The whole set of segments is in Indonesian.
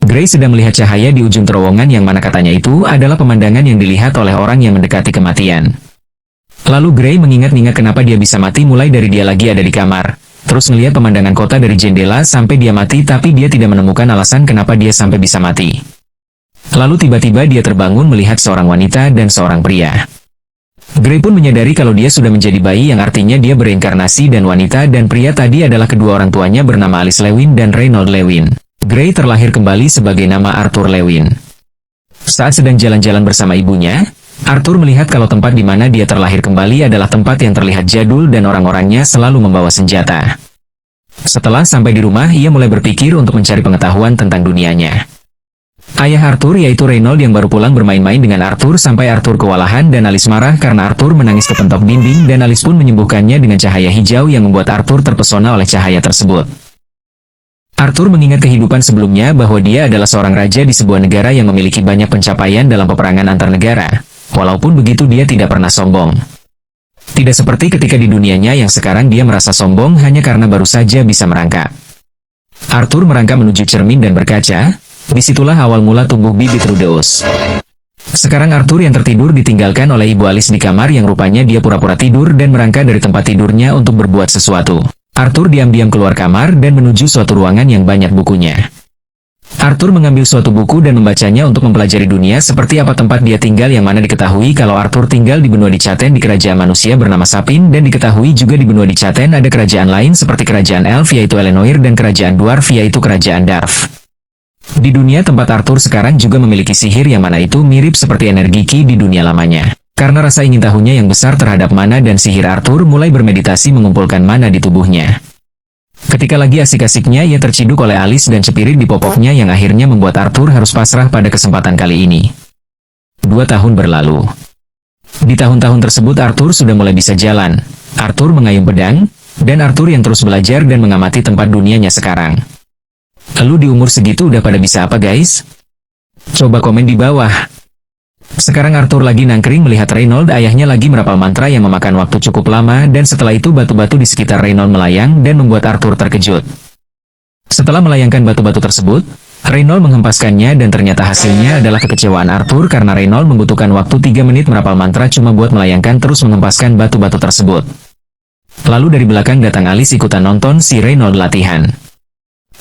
Gray sedang melihat cahaya di ujung terowongan yang mana katanya itu adalah pemandangan yang dilihat oleh orang yang mendekati kematian. Lalu Gray mengingat-ingat kenapa dia bisa mati mulai dari dia lagi ada di kamar. Terus melihat pemandangan kota dari jendela sampai dia mati tapi dia tidak menemukan alasan kenapa dia sampai bisa mati. Lalu tiba-tiba dia terbangun melihat seorang wanita dan seorang pria. Gray pun menyadari kalau dia sudah menjadi bayi yang artinya dia bereinkarnasi dan wanita dan pria tadi adalah kedua orang tuanya bernama Alice Lewin dan Reynold Lewin. Gray terlahir kembali sebagai nama Arthur Lewin. Saat sedang jalan-jalan bersama ibunya, Arthur melihat kalau tempat di mana dia terlahir kembali adalah tempat yang terlihat jadul dan orang-orangnya selalu membawa senjata. Setelah sampai di rumah, ia mulai berpikir untuk mencari pengetahuan tentang dunianya. Ayah Arthur yaitu Reynold yang baru pulang bermain-main dengan Arthur sampai Arthur kewalahan dan Alice marah karena Arthur menangis ke pentok dinding dan Alice pun menyembuhkannya dengan cahaya hijau yang membuat Arthur terpesona oleh cahaya tersebut. Arthur mengingat kehidupan sebelumnya bahwa dia adalah seorang raja di sebuah negara yang memiliki banyak pencapaian dalam peperangan antar negara. Walaupun begitu dia tidak pernah sombong. Tidak seperti ketika di dunianya yang sekarang dia merasa sombong hanya karena baru saja bisa merangkak. Arthur merangkak menuju cermin dan berkaca, disitulah awal mula tumbuh bibit Rudeus. Sekarang Arthur yang tertidur ditinggalkan oleh Ibu Alice di kamar yang rupanya dia pura-pura tidur dan merangkak dari tempat tidurnya untuk berbuat sesuatu. Arthur diam-diam keluar kamar dan menuju suatu ruangan yang banyak bukunya. Arthur mengambil suatu buku dan membacanya untuk mempelajari dunia seperti apa tempat dia tinggal yang mana diketahui kalau Arthur tinggal di benua Dicaten di kerajaan manusia bernama Sapin dan diketahui juga di benua Dicaten ada kerajaan lain seperti kerajaan Elf yaitu Elenoir dan kerajaan Dwarf yaitu kerajaan Darf. Di dunia tempat Arthur sekarang juga memiliki sihir yang mana itu mirip seperti energi Ki di dunia lamanya. Karena rasa ingin tahunya yang besar terhadap mana dan sihir Arthur mulai bermeditasi mengumpulkan mana di tubuhnya. Ketika lagi asik-asiknya ia terciduk oleh Alice dan cepirit di popoknya yang akhirnya membuat Arthur harus pasrah pada kesempatan kali ini. 2 tahun berlalu. Di tahun-tahun tersebut Arthur sudah mulai bisa jalan. Arthur mengayun pedang, dan Arthur yang terus belajar dan mengamati tempat dunianya sekarang. Lalu di umur segitu udah pada bisa apa guys? Coba komen di bawah. Sekarang Arthur lagi nangkring melihat Reynold ayahnya lagi merapal mantra yang memakan waktu cukup lama dan setelah itu batu-batu di sekitar Reynold melayang dan membuat Arthur terkejut. Setelah melayangkan batu-batu tersebut, Reynold menghempaskannya dan ternyata hasilnya adalah kekecewaan Arthur karena Reynold membutuhkan waktu 3 menit merapal mantra cuma buat melayangkan terus menghempaskan batu-batu tersebut. Lalu dari belakang datang Alice ikutan nonton si Reynold latihan.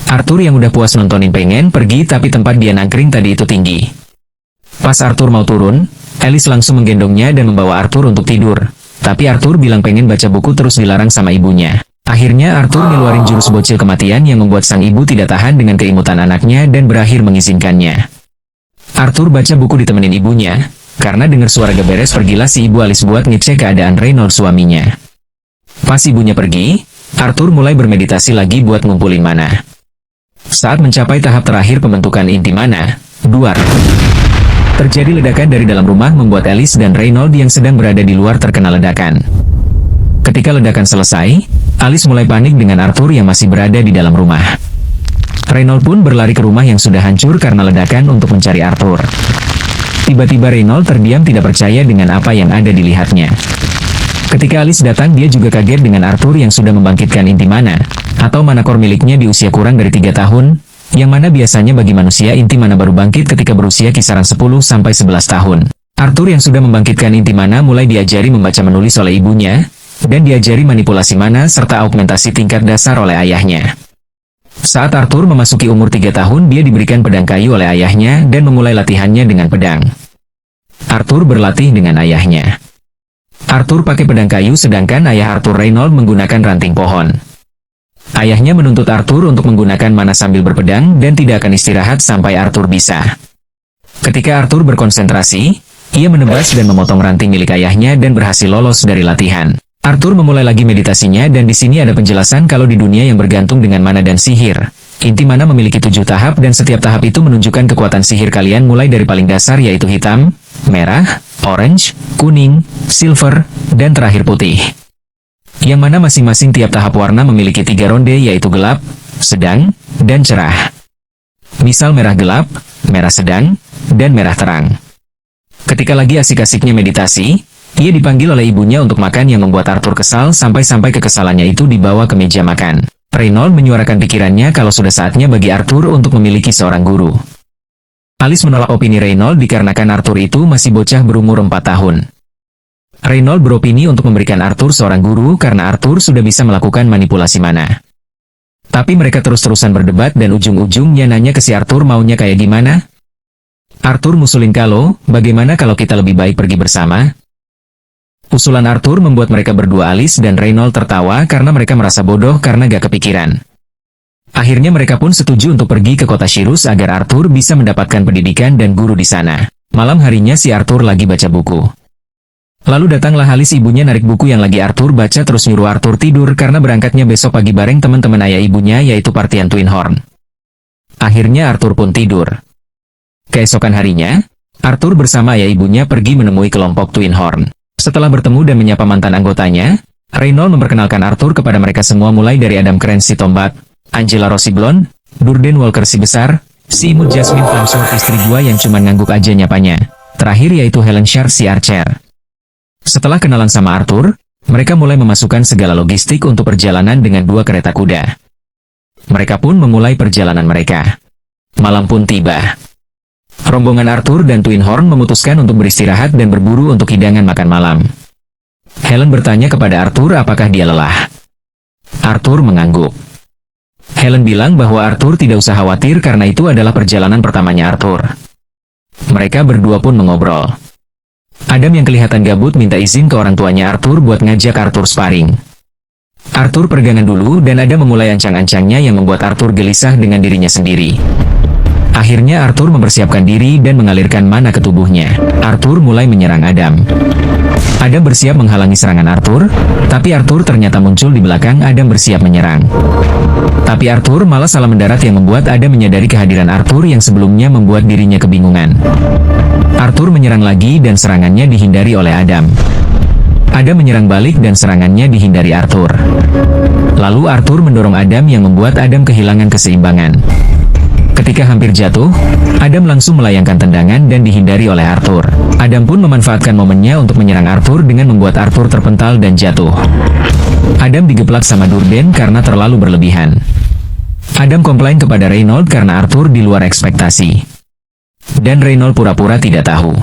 Arthur yang udah puas nontonin pengen pergi tapi tempat dia nangkring tadi itu tinggi. Pas Arthur mau turun, Alice langsung menggendongnya dan membawa Arthur untuk tidur. Tapi Arthur bilang pengen baca buku terus dilarang sama ibunya. Akhirnya Arthur ngeluarin jurus bocil kematian yang membuat sang ibu tidak tahan dengan keimutan anaknya dan berakhir mengizinkannya. Arthur baca buku ditemenin ibunya, karena dengar suara geberes pergilah si ibu Alice buat ngecek keadaan Reynold suaminya. Pas ibunya pergi, Arthur mulai bermeditasi lagi buat ngumpulin mana. Saat mencapai tahap terakhir pembentukan inti mana, duar. Terjadi ledakan dari dalam rumah membuat Alice dan Reynold yang sedang berada di luar terkena ledakan. Ketika ledakan selesai, Alice mulai panik dengan Arthur yang masih berada di dalam rumah. Reynold pun berlari ke rumah yang sudah hancur karena ledakan untuk mencari Arthur. Tiba-tiba Reynold terdiam tidak percaya dengan apa yang ada dilihatnya. Ketika Alice datang dia juga kaget dengan Arthur yang sudah membangkitkan inti mana, atau mana core miliknya di usia kurang dari 3 tahun, yang mana biasanya bagi manusia inti mana baru bangkit ketika berusia kisaran 10-11 tahun. Arthur yang sudah membangkitkan inti mana mulai diajari membaca menulis oleh ibunya, dan diajari manipulasi mana serta augmentasi tingkat dasar oleh ayahnya. Saat Arthur memasuki umur 3 tahun dia diberikan pedang kayu oleh ayahnya dan memulai latihannya dengan pedang. Arthur berlatih dengan ayahnya. Arthur pakai pedang kayu sedangkan ayah Arthur Reynold menggunakan ranting pohon. Ayahnya menuntut Arthur untuk menggunakan mana sambil berpedang dan tidak akan istirahat sampai Arthur bisa. Ketika Arthur berkonsentrasi, ia menebas dan memotong ranting milik ayahnya dan berhasil lolos dari latihan. Arthur memulai lagi meditasinya dan di sini ada penjelasan kalau di dunia yang bergantung dengan mana dan sihir. Inti mana memiliki 7 tahap dan setiap tahap itu menunjukkan kekuatan sihir kalian mulai dari paling dasar yaitu hitam, merah, orange, kuning, silver, dan terakhir putih. Yang mana masing-masing tiap tahap warna memiliki 3 ronde yaitu gelap, sedang, dan cerah. Misal merah gelap, merah sedang, dan merah terang. Ketika lagi asik-asiknya meditasi, ia dipanggil oleh ibunya untuk makan yang membuat Arthur kesal sampai kekesalannya itu dibawa ke meja makan. Reynold menyuarakan pikirannya kalau sudah saatnya bagi Arthur untuk memiliki seorang guru. Alice menolak opini Reynold dikarenakan Arthur itu masih bocah berumur 4 tahun. Reynold beropini untuk memberikan Arthur seorang guru karena Arthur sudah bisa melakukan manipulasi mana. Tapi mereka terus-terusan berdebat dan ujung-ujungnya nanya ke si Arthur maunya kayak gimana. Arthur ngusulin kalau, bagaimana kalau kita lebih baik pergi bersama? Usulan Arthur membuat mereka berdua Alice dan Reynold tertawa karena mereka merasa bodoh karena gak kepikiran. Akhirnya mereka pun setuju untuk pergi ke kota Shirus agar Arthur bisa mendapatkan pendidikan dan guru di sana. Malam harinya si Arthur lagi baca buku. Lalu datanglah Alice, ibunya narik buku yang lagi Arthur baca terus nyuruh Arthur tidur karena berangkatnya besok pagi bareng teman-teman ayah ibunya yaitu partian Twin Horn. Akhirnya Arthur pun tidur. Keesokan harinya, Arthur bersama ayah ibunya pergi menemui kelompok Twin Horn. Setelah bertemu dan menyapa mantan anggotanya, Reynold memperkenalkan Arthur kepada mereka semua mulai dari Adam Crane si tombak, Angela Rossi blonde, Durden Walker si besar, si imut Jasmine Flamsworth istri gua yang cuma ngangguk aja nyapanya. Terakhir yaitu Helen Sharp si Archer. Setelah kenalan sama Arthur, mereka mulai memasukkan segala logistik untuk perjalanan dengan 2 kereta kuda. Mereka pun memulai perjalanan mereka. Malam pun tiba. Rombongan Arthur dan Twin Horn memutuskan untuk beristirahat dan berburu untuk hidangan makan malam. Helen bertanya kepada Arthur apakah dia lelah. Arthur mengangguk. Helen bilang bahwa Arthur tidak usah khawatir karena itu adalah perjalanan pertamanya Arthur. Mereka berdua pun mengobrol. Adam yang kelihatan gabut minta izin ke orang tuanya Arthur buat ngajak Arthur sparring. Arthur peregangan dulu dan Adam memulai ancang-ancangnya yang membuat Arthur gelisah dengan dirinya sendiri. Akhirnya Arthur mempersiapkan diri dan mengalirkan mana ke tubuhnya. Arthur mulai menyerang Adam. Adam bersiap menghalangi serangan Arthur, tapi Arthur ternyata muncul di belakang Adam bersiap menyerang. Tapi Arthur malah salah mendarat yang membuat Adam menyadari kehadiran Arthur yang sebelumnya membuat dirinya kebingungan. Arthur menyerang lagi dan serangannya dihindari oleh Adam. Adam menyerang balik dan serangannya dihindari Arthur. Lalu Arthur mendorong Adam yang membuat Adam kehilangan keseimbangan. Ketika hampir jatuh, Adam langsung melayangkan tendangan dan dihindari oleh Arthur. Adam pun memanfaatkan momennya untuk menyerang Arthur dengan membuat Arthur terpental dan jatuh. Adam digeplak sama Durden karena terlalu berlebihan. Adam komplain kepada Reynold karena Arthur di luar ekspektasi. Dan Reynold pura-pura tidak tahu.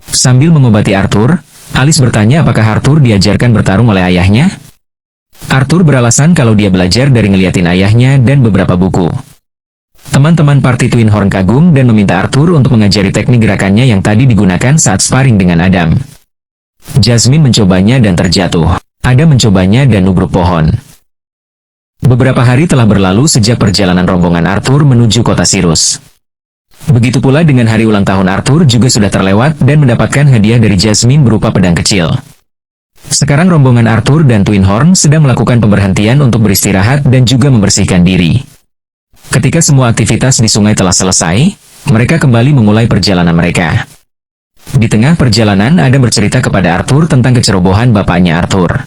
Sambil mengobati Arthur, Alice bertanya apakah Arthur diajarkan bertarung oleh ayahnya? Arthur beralasan kalau dia belajar dari ngeliatin ayahnya dan beberapa buku. Teman-teman party Twin Horn kagum dan meminta Arthur untuk mengajari teknik gerakannya yang tadi digunakan saat sparring dengan Adam. Jasmine mencobanya dan terjatuh. Adam mencobanya dan nubruk pohon. Beberapa hari telah berlalu sejak perjalanan rombongan Arthur menuju kota Shirus. Begitu pula dengan hari ulang tahun Arthur juga sudah terlewat dan mendapatkan hadiah dari Jasmine berupa pedang kecil. Sekarang rombongan Arthur dan Twin Horn sedang melakukan pemberhentian untuk beristirahat dan juga membersihkan diri. Ketika semua aktivitas di sungai telah selesai, mereka kembali memulai perjalanan mereka. Di tengah perjalanan Adam bercerita kepada Arthur tentang kecerobohan bapaknya Arthur.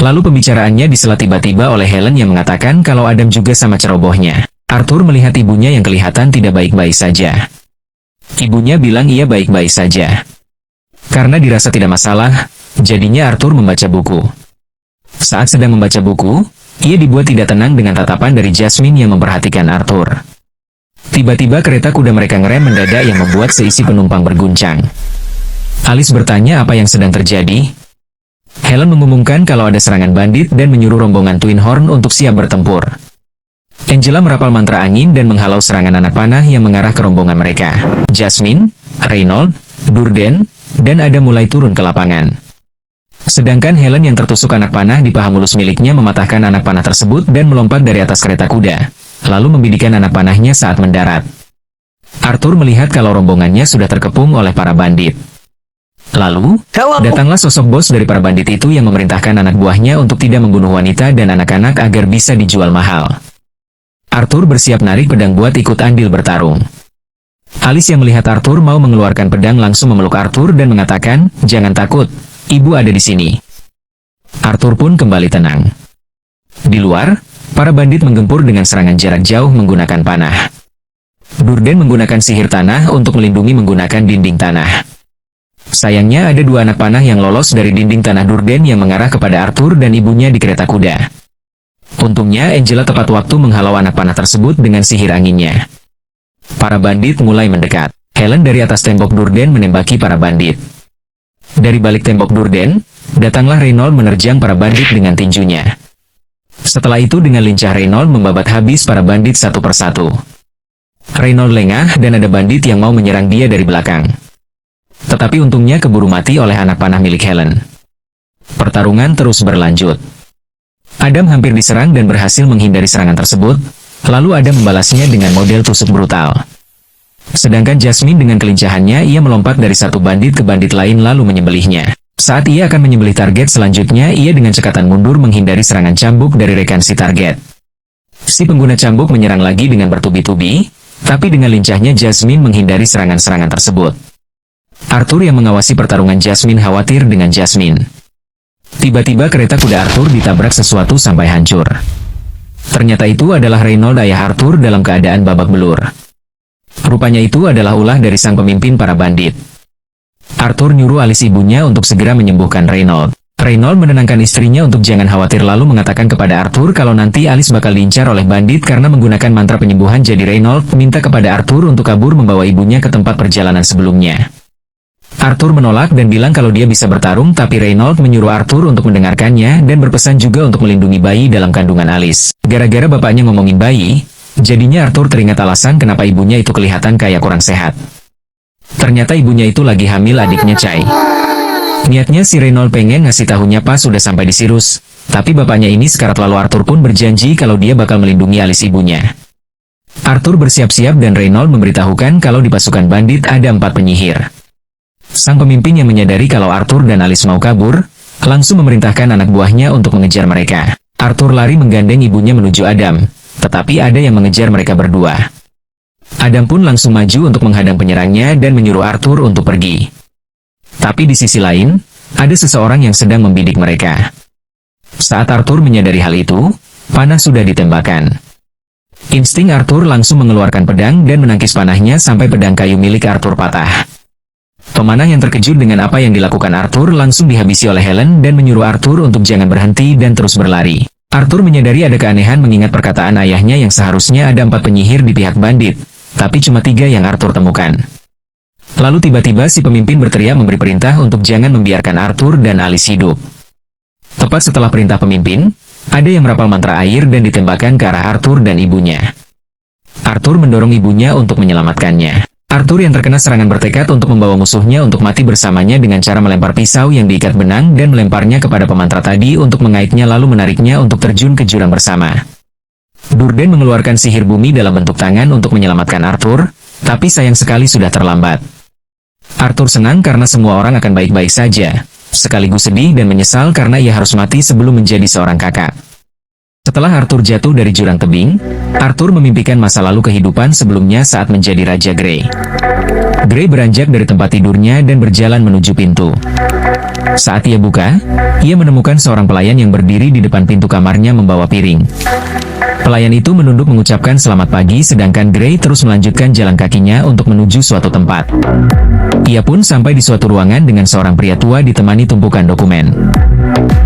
Lalu pembicaraannya disela tiba-tiba oleh Helen yang mengatakan kalau Adam juga sama cerobohnya. Arthur melihat ibunya yang kelihatan tidak baik-baik saja. Ibunya bilang ia baik-baik saja. Karena dirasa tidak masalah, jadinya Arthur membaca buku. Saat sedang membaca buku, ia dibuat tidak tenang dengan tatapan dari Jasmine yang memperhatikan Arthur. Tiba-tiba kereta kuda mereka ngerem mendadak yang membuat seisi penumpang berguncang. Alice bertanya apa yang sedang terjadi. Helen mengumumkan kalau ada serangan bandit dan menyuruh rombongan Twin Horn untuk siap bertempur. Angela merapal mantra angin dan menghalau serangan anak panah yang mengarah ke rombongan mereka. Jasmine, Reynold, Durden, dan Adam mulai turun ke lapangan. Sedangkan Helen yang tertusuk anak panah di paha mulus miliknya mematahkan anak panah tersebut dan melompat dari atas kereta kuda, lalu membidikan anak panahnya saat mendarat. Arthur melihat kalau rombongannya sudah terkepung oleh para bandit. Lalu, datanglah sosok bos dari para bandit itu yang memerintahkan anak buahnya untuk tidak membunuh wanita dan anak-anak agar bisa dijual mahal. Arthur bersiap narik pedang buat ikut andil bertarung. Alice yang melihat Arthur mau mengeluarkan pedang langsung memeluk Arthur dan mengatakan, "Jangan takut, ibu ada di sini." Arthur pun kembali tenang. Di luar, para bandit menggempur dengan serangan jarak jauh menggunakan panah. Durden menggunakan sihir tanah untuk melindungi menggunakan dinding tanah. Sayangnya ada 2 anak panah yang lolos dari dinding tanah Durden yang mengarah kepada Arthur dan ibunya di kereta kuda. Untungnya Angela tepat waktu menghalau anak panah tersebut dengan sihir anginnya. Para bandit mulai mendekat. Helen dari atas tembok Durden menembaki para bandit. Dari balik tembok Durden, datanglah Reynold menerjang para bandit dengan tinjunya. Setelah itu dengan lincah Reynold membabat habis para bandit satu persatu. Reynold lengah dan ada bandit yang mau menyerang dia dari belakang. Tetapi untungnya keburu mati oleh anak panah milik Helen. Pertarungan terus berlanjut. Adam hampir diserang dan berhasil menghindari serangan tersebut, lalu Adam membalasnya dengan model tusuk brutal. Sedangkan Jasmine dengan kelincahannya ia melompat dari satu bandit ke bandit lain lalu menyembelihnya. Saat ia akan menyembelih target selanjutnya, ia dengan cekatan mundur menghindari serangan cambuk dari rekan si target. Si pengguna cambuk menyerang lagi dengan bertubi-tubi, tapi dengan lincahnya Jasmine menghindari serangan-serangan tersebut. Arthur yang mengawasi pertarungan Jasmine khawatir dengan Jasmine. Tiba-tiba kereta kuda Arthur ditabrak sesuatu sampai hancur. Ternyata itu adalah Reynold ayah Arthur dalam keadaan babak belur. Rupanya itu adalah ulah dari sang pemimpin para bandit. Arthur nyuruh alis ibunya untuk segera menyembuhkan Reynold. Reynold menenangkan istrinya untuk jangan khawatir lalu mengatakan kepada Arthur kalau nanti Alice bakal diincar oleh bandit karena menggunakan mantra penyembuhan. Jadi Reynold minta kepada Arthur untuk kabur membawa ibunya ke tempat perjalanan sebelumnya. Arthur menolak dan bilang kalau dia bisa bertarung, tapi Reynold menyuruh Arthur untuk mendengarkannya dan berpesan juga untuk melindungi bayi dalam kandungan Alice. Gara-gara bapaknya ngomongin bayi, jadinya Arthur teringat alasan kenapa ibunya itu kelihatan kayak kurang sehat. Ternyata ibunya itu lagi hamil adiknya Chai. Niatnya si Reynold pengen ngasih tahunya pas sudah sampai di Sirus, tapi bapaknya ini sekarat lalu Arthur pun berjanji kalau dia bakal melindungi alis ibunya. Arthur bersiap-siap dan Reynold memberitahukan kalau di pasukan bandit ada 4 penyihir. Sang pemimpin yang menyadari kalau Arthur dan Alice mau kabur, langsung memerintahkan anak buahnya untuk mengejar mereka. Arthur lari menggandeng ibunya menuju Adam, tetapi ada yang mengejar mereka berdua. Adam pun langsung maju untuk menghadang penyerangnya dan menyuruh Arthur untuk pergi. Tapi di sisi lain, ada seseorang yang sedang membidik mereka. Saat Arthur menyadari hal itu, panah sudah ditembakkan. Insting Arthur langsung mengeluarkan pedang dan menangkis panahnya sampai pedang kayu milik Arthur patah. Pemanah yang terkejut dengan apa yang dilakukan Arthur langsung dihabisi oleh Helen dan menyuruh Arthur untuk jangan berhenti dan terus berlari. Arthur menyadari ada keanehan mengingat perkataan ayahnya yang seharusnya ada 4 penyihir di pihak bandit, tapi cuma 3 yang Arthur temukan. Lalu tiba-tiba si pemimpin berteriak memberi perintah untuk jangan membiarkan Arthur dan Alice hidup. Tepat setelah perintah pemimpin, ada yang merapal mantra air dan ditembakkan ke arah Arthur dan ibunya. Arthur mendorong ibunya untuk menyelamatkannya. Arthur yang terkena serangan bertekad untuk membawa musuhnya untuk mati bersamanya dengan cara melempar pisau yang diikat benang dan melemparnya kepada pemantra tadi untuk mengaitnya lalu menariknya untuk terjun ke jurang bersama. Durden mengeluarkan sihir bumi dalam bentuk tangan untuk menyelamatkan Arthur, tapi sayang sekali sudah terlambat. Arthur senang karena semua orang akan baik-baik saja, sekaligus sedih dan menyesal karena ia harus mati sebelum menjadi seorang kakak. Setelah Arthur jatuh dari jurang tebing, Arthur memimpikan masa lalu kehidupan sebelumnya saat menjadi Raja Grey. Grey beranjak dari tempat tidurnya dan berjalan menuju pintu. Saat ia buka, ia menemukan seorang pelayan yang berdiri di depan pintu kamarnya membawa piring. Pelayan itu menunduk mengucapkan selamat pagi sedangkan Grey terus melanjutkan jalan kakinya untuk menuju suatu tempat. Ia pun sampai di suatu ruangan dengan seorang pria tua ditemani tumpukan dokumen.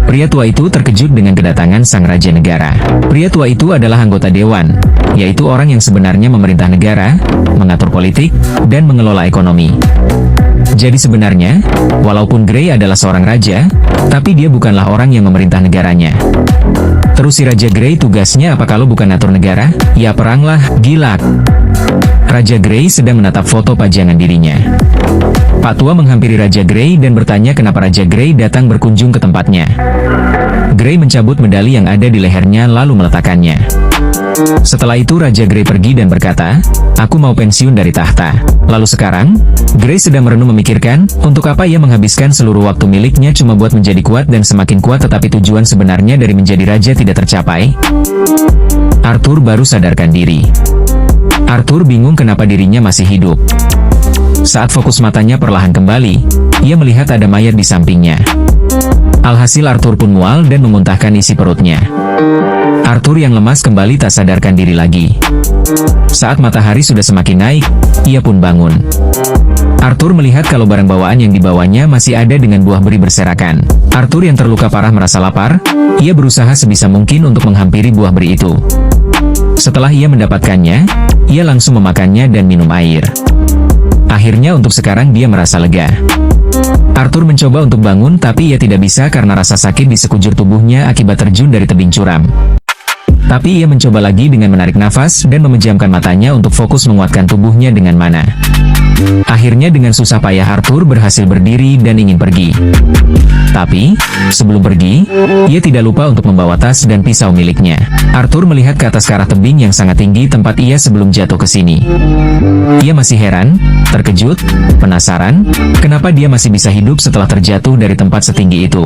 Pria tua itu terkejut dengan kedatangan sang raja negara. Pria tua itu adalah anggota dewan, yaitu orang yang sebenarnya memerintah negara, mengatur politik, dan mengelola ekonomi. Jadi sebenarnya, walaupun Grey adalah seorang raja, tapi dia bukanlah orang yang memerintah negaranya. Terus si Raja Grey tugasnya apa kalau bukan atur negara? Ya peranglah, gila. Raja Grey sedang menatap foto pajangan dirinya. Pak Tua menghampiri Raja Grey dan bertanya kenapa Raja Grey datang berkunjung ke tempatnya. Grey mencabut medali yang ada di lehernya lalu meletakkannya. Setelah itu Raja Grey pergi dan berkata, "Aku mau pensiun dari tahta." Lalu sekarang, Grey sedang merenung memikirkan, untuk apa ia menghabiskan seluruh waktu miliknya cuma buat menjadi kuat dan semakin kuat tetapi tujuan sebenarnya dari menjadi raja tidak tercapai? Arthur baru sadarkan diri. Arthur bingung kenapa dirinya masih hidup. Saat fokus matanya perlahan kembali, ia melihat ada mayat di sampingnya. Alhasil Arthur pun mual dan memuntahkan isi perutnya. Arthur yang lemas kembali tak sadarkan diri lagi. Saat matahari sudah semakin naik, ia pun bangun. Arthur melihat kalau barang bawaan yang dibawanya masih ada dengan buah beri berserakan. Arthur yang terluka parah merasa lapar, ia berusaha sebisa mungkin untuk menghampiri buah beri itu. Setelah ia mendapatkannya, Ia langsung memakannya dan minum air. Akhirnya untuk sekarang dia merasa lega. Arthur mencoba untuk bangun tapi ia tidak bisa karena rasa sakit di sekujur tubuhnya akibat terjun dari tebing curam. Tapi ia mencoba lagi dengan menarik nafas dan memejamkan matanya untuk fokus menguatkan tubuhnya dengan mana. Akhirnya dengan susah payah Arthur berhasil berdiri dan ingin pergi. Tapi, sebelum pergi, ia tidak lupa untuk membawa tas dan pisau miliknya. Arthur melihat ke atas ke arah tebing yang sangat tinggi tempat ia sebelum jatuh ke sini. Ia masih heran, terkejut, penasaran, kenapa dia masih bisa hidup setelah terjatuh dari tempat setinggi itu.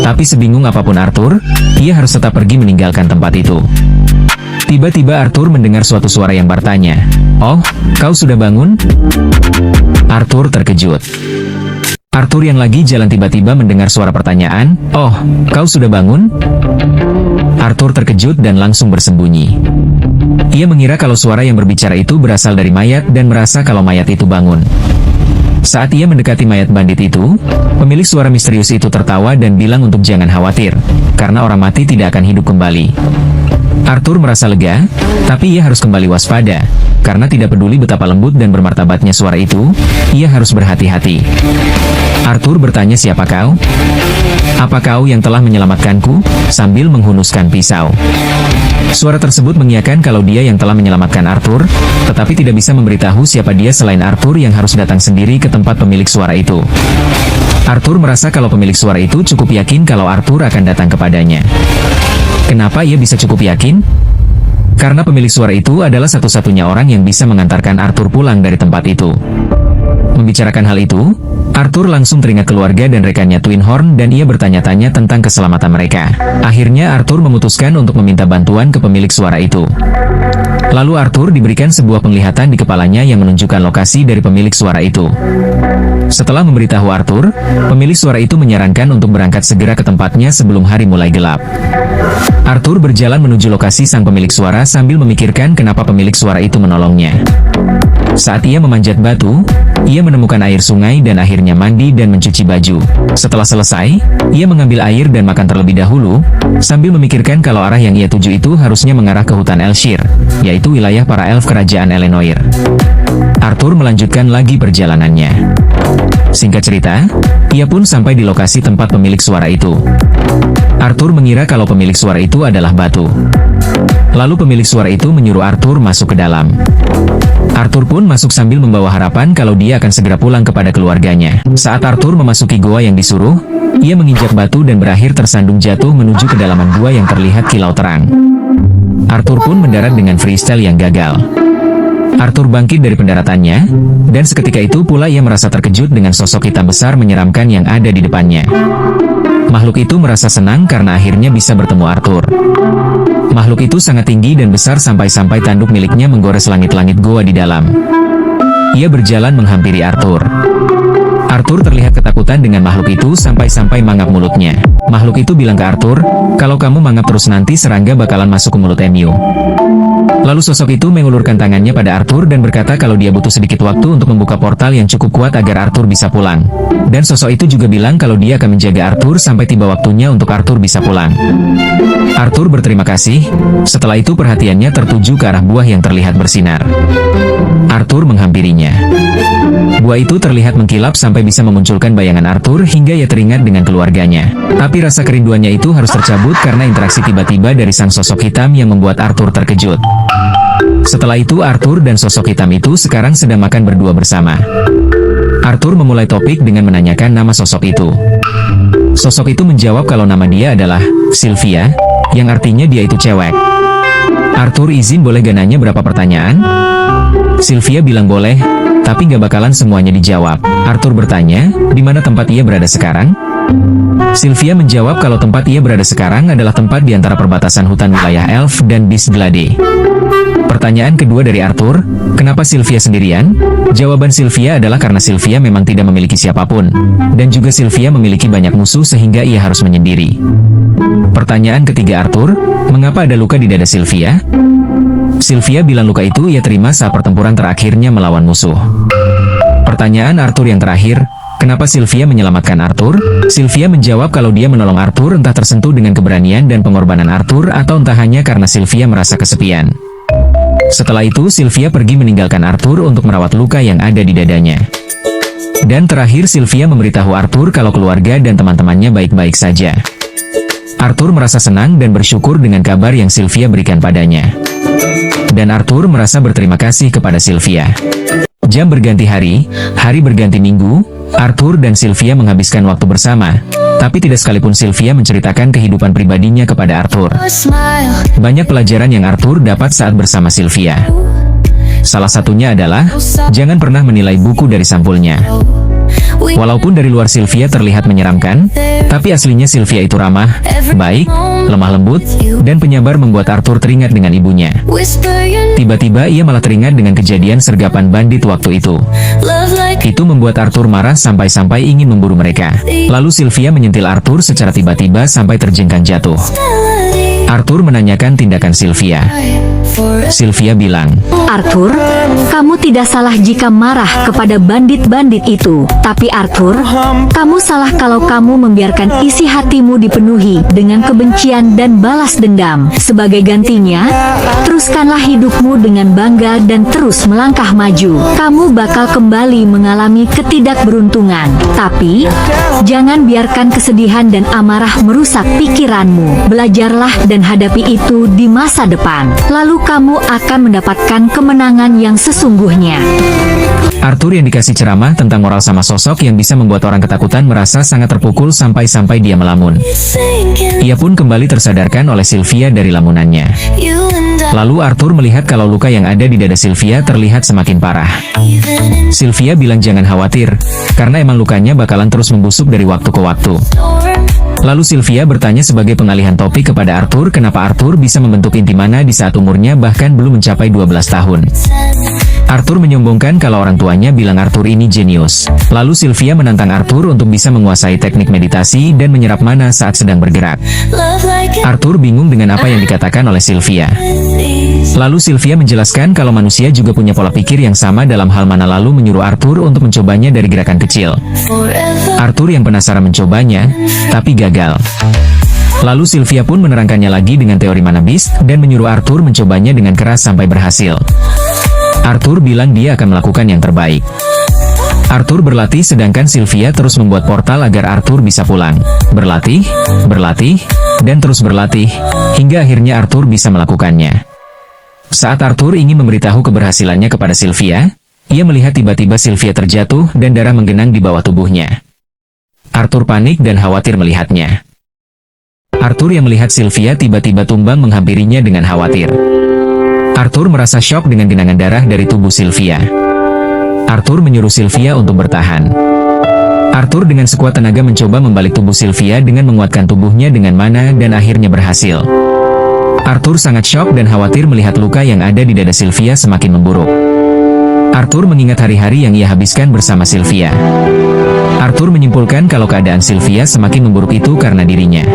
Tapi sebingung apapun Arthur, ia harus tetap pergi meninggalkan tempat itu. Tiba-tiba Arthur mendengar suatu suara yang bertanya, "Oh, kau sudah bangun?" Arthur terkejut. Arthur yang lagi jalan tiba-tiba mendengar suara pertanyaan, "Oh, kau sudah bangun?" Arthur terkejut dan langsung bersembunyi. Ia mengira kalau suara yang berbicara itu berasal dari mayat dan merasa kalau mayat itu bangun. Saat ia mendekati mayat bandit itu, pemilik suara misterius itu tertawa dan bilang untuk jangan khawatir, karena orang mati tidak akan hidup kembali. Arthur merasa lega, tapi ia harus kembali waspada, karena tidak peduli betapa lembut dan bermartabatnya suara itu, ia harus berhati-hati. Arthur bertanya, "Siapa kau? Apa kau yang telah menyelamatkanku?" sambil menghunuskan pisau. Suara tersebut mengiyakan kalau dia yang telah menyelamatkan Arthur, tetapi tidak bisa memberitahu siapa dia selain Arthur yang harus datang sendiri ke tempat pemilik suara itu. Arthur merasa kalau pemilik suara itu cukup yakin kalau Arthur akan datang kepadanya. Kenapa ia bisa cukup yakin? Karena pemilik suara itu adalah satu-satunya orang yang bisa mengantarkan Arthur pulang dari tempat itu. Membicarakan hal itu, Arthur langsung teringat keluarga dan rekannya Twin Horn dan ia bertanya-tanya tentang keselamatan mereka. Akhirnya Arthur memutuskan untuk meminta bantuan ke pemilik suara itu. Lalu Arthur diberikan sebuah penglihatan di kepalanya yang menunjukkan lokasi dari pemilik suara itu. Setelah memberitahu Arthur, pemilik suara itu menyarankan untuk berangkat segera ke tempatnya sebelum hari mulai gelap. Arthur berjalan menuju lokasi sang pemilik suara sambil memikirkan kenapa pemilik suara itu menolongnya. Saat ia memanjat batu, ia menemukan air sungai dan akhirnya mandi dan mencuci baju. Setelah selesai, ia mengambil air dan makan terlebih dahulu, sambil memikirkan kalau arah yang ia tuju itu harusnya mengarah ke hutan Elshire, yaitu wilayah para elf kerajaan Elenoir. Arthur melanjutkan lagi perjalanannya. Singkat cerita, ia pun sampai di lokasi tempat pemilik suara itu. Arthur mengira kalau pemilik suara itu adalah batu. Lalu pemilik suara itu menyuruh Arthur masuk ke dalam. Arthur pun masuk sambil membawa harapan kalau dia akan segera pulang kepada keluarganya. Saat Arthur memasuki goa yang disuruh, ia menginjak batu dan berakhir tersandung jatuh menuju kedalaman gua yang terlihat kilau terang. Arthur pun mendarat dengan freestyle yang gagal. Arthur bangkit dari pendaratannya, dan seketika itu pula ia merasa terkejut dengan sosok hitam besar menyeramkan yang ada di depannya. Makhluk itu merasa senang karena akhirnya bisa bertemu Arthur. Makhluk itu sangat tinggi dan besar sampai-sampai tanduk miliknya menggores langit-langit goa di dalam. Ia berjalan menghampiri Arthur. Arthur terlihat ketakutan dengan makhluk itu sampai-sampai mangap mulutnya. Makhluk itu bilang ke Arthur, "Kalau kamu mangap terus nanti serangga bakalan masuk ke mulut Emu." Lalu sosok itu mengulurkan tangannya pada Arthur dan berkata kalau dia butuh sedikit waktu untuk membuka portal yang cukup kuat agar Arthur bisa pulang. Dan sosok itu juga bilang kalau dia akan menjaga Arthur sampai tiba waktunya untuk Arthur bisa pulang. Arthur berterima kasih, setelah itu perhatiannya tertuju ke arah buah yang terlihat bersinar. Arthur menghampirinya. Buah itu terlihat mengkilap sampai bisa memunculkan bayangan Arthur hingga ia teringat dengan keluarganya. Tapi rasa kerinduannya itu harus tercabut karena interaksi tiba-tiba dari sang sosok hitam yang membuat Arthur terkejut. Setelah itu Arthur dan sosok hitam itu sekarang sedang makan berdua bersama. Arthur memulai topik dengan menanyakan nama sosok itu. Sosok itu menjawab kalau nama dia adalah Sylvia, yang artinya dia itu cewek. Arthur izin boleh gak nanya berapa pertanyaan? Sylvia bilang boleh, tapi gak bakalan semuanya dijawab. Arthur bertanya, di mana tempat ia berada sekarang? Sylvia menjawab kalau tempat ia berada sekarang adalah tempat di antara perbatasan hutan wilayah Elf dan Bisglade. Pertanyaan kedua dari Arthur, kenapa Sylvia sendirian? Jawaban Sylvia adalah karena Sylvia memang tidak memiliki siapapun, dan juga Sylvia memiliki banyak musuh sehingga ia harus menyendiri. Pertanyaan ketiga Arthur, mengapa ada luka di dada Sylvia? Sylvia bilang luka itu ia terima saat pertempuran terakhirnya melawan musuh. Pertanyaan Arthur yang terakhir, kenapa Sylvia menyelamatkan Arthur? Sylvia menjawab kalau dia menolong Arthur entah tersentuh dengan keberanian dan pengorbanan Arthur atau entah hanya karena Sylvia merasa kesepian. Setelah itu Sylvia pergi meninggalkan Arthur untuk merawat luka yang ada di dadanya. Dan terakhir Sylvia memberitahu Arthur kalau keluarga dan teman-temannya baik-baik saja. Arthur merasa senang dan bersyukur dengan kabar yang Sylvia berikan padanya. Dan Arthur merasa berterima kasih kepada Sylvia. Jam berganti hari berganti minggu, Arthur dan Sylvia menghabiskan waktu bersama. Tapi tidak sekalipun Sylvia menceritakan kehidupan pribadinya kepada Arthur. Banyak pelajaran yang Arthur dapat saat bersama Sylvia. Salah satunya adalah, jangan pernah menilai buku dari sampulnya. Walaupun dari luar Sylvia terlihat menyeramkan, tapi aslinya Sylvia itu ramah, baik, lemah lembut, dan penyabar membuat Arthur teringat dengan ibunya. Tiba-tiba ia malah teringat dengan kejadian sergapan bandit waktu itu. Itu membuat Arthur marah sampai-sampai ingin memburu mereka. Lalu Sylvia menyentil Arthur secara tiba-tiba sampai terjengkang jatuh. Arthur menanyakan tindakan Sylvia. Sylvia bilang, Arthur, kamu tidak salah jika marah kepada bandit-bandit itu. Tapi Arthur, kamu salah kalau kamu membiarkan isi hatimu dipenuhi dengan kebencian dan balas dendam. Sebagai gantinya, teruskanlah hidupmu dengan bangga dan terus melangkah maju. Kamu bakal kembali mengalami ketidakberuntungan. Tapi, jangan biarkan kesedihan dan amarah merusak pikiranmu. Belajarlah dan hadapi itu di masa depan. Lalu kamu akan mendapatkan kemenangan yang sesungguhnya. Arthur yang dikasih ceramah tentang moral sama sosok yang bisa membuat orang ketakutan merasa sangat terpukul sampai-sampai dia melamun. Ia pun kembali tersadarkan oleh Sylvia dari lamunannya. Lalu Arthur melihat kalau luka yang ada di dada Sylvia terlihat semakin parah. Sylvia bilang jangan khawatir, karena emang lukanya bakalan terus membusuk dari waktu ke waktu. Lalu Sylvia bertanya sebagai pengalihan topik kepada Arthur kenapa Arthur bisa membentuk inti mana di saat umurnya bahkan belum mencapai 12 tahun. Arthur menyombongkan kalau orang tuanya bilang Arthur ini jenius. Lalu Sylvia menantang Arthur untuk bisa menguasai teknik meditasi dan menyerap mana saat sedang bergerak. Arthur bingung dengan apa yang dikatakan oleh Sylvia. Lalu Sylvia menjelaskan kalau manusia juga punya pola pikir yang sama dalam hal mana lalu menyuruh Arthur untuk mencobanya dari gerakan kecil. Arthur yang penasaran mencobanya, tapi gagal. Lalu Sylvia pun menerangkannya lagi dengan teori mana beast dan menyuruh Arthur mencobanya dengan keras sampai berhasil. Arthur bilang dia akan melakukan yang terbaik. Arthur berlatih sedangkan Sylvia terus membuat portal agar Arthur bisa pulang. Berlatih, dan terus berlatih, hingga akhirnya Arthur bisa melakukannya. Saat Arthur ingin memberitahu keberhasilannya kepada Sylvia, ia melihat tiba-tiba Sylvia terjatuh dan darah menggenang di bawah tubuhnya. Arthur panik dan khawatir melihatnya. Arthur yang melihat Sylvia tiba-tiba tumbang menghampirinya dengan khawatir. Arthur merasa syok dengan genangan darah dari tubuh Sylvia. Arthur menyuruh Sylvia untuk bertahan. Arthur dengan sekuat tenaga mencoba membalik tubuh Sylvia dengan menguatkan tubuhnya dengan mana dan akhirnya berhasil. Arthur sangat syok dan khawatir melihat luka yang ada di dada Sylvia semakin memburuk. Arthur mengingat hari-hari yang ia habiskan bersama Sylvia. Arthur menyimpulkan kalau keadaan Sylvia semakin memburuk itu karena dirinya.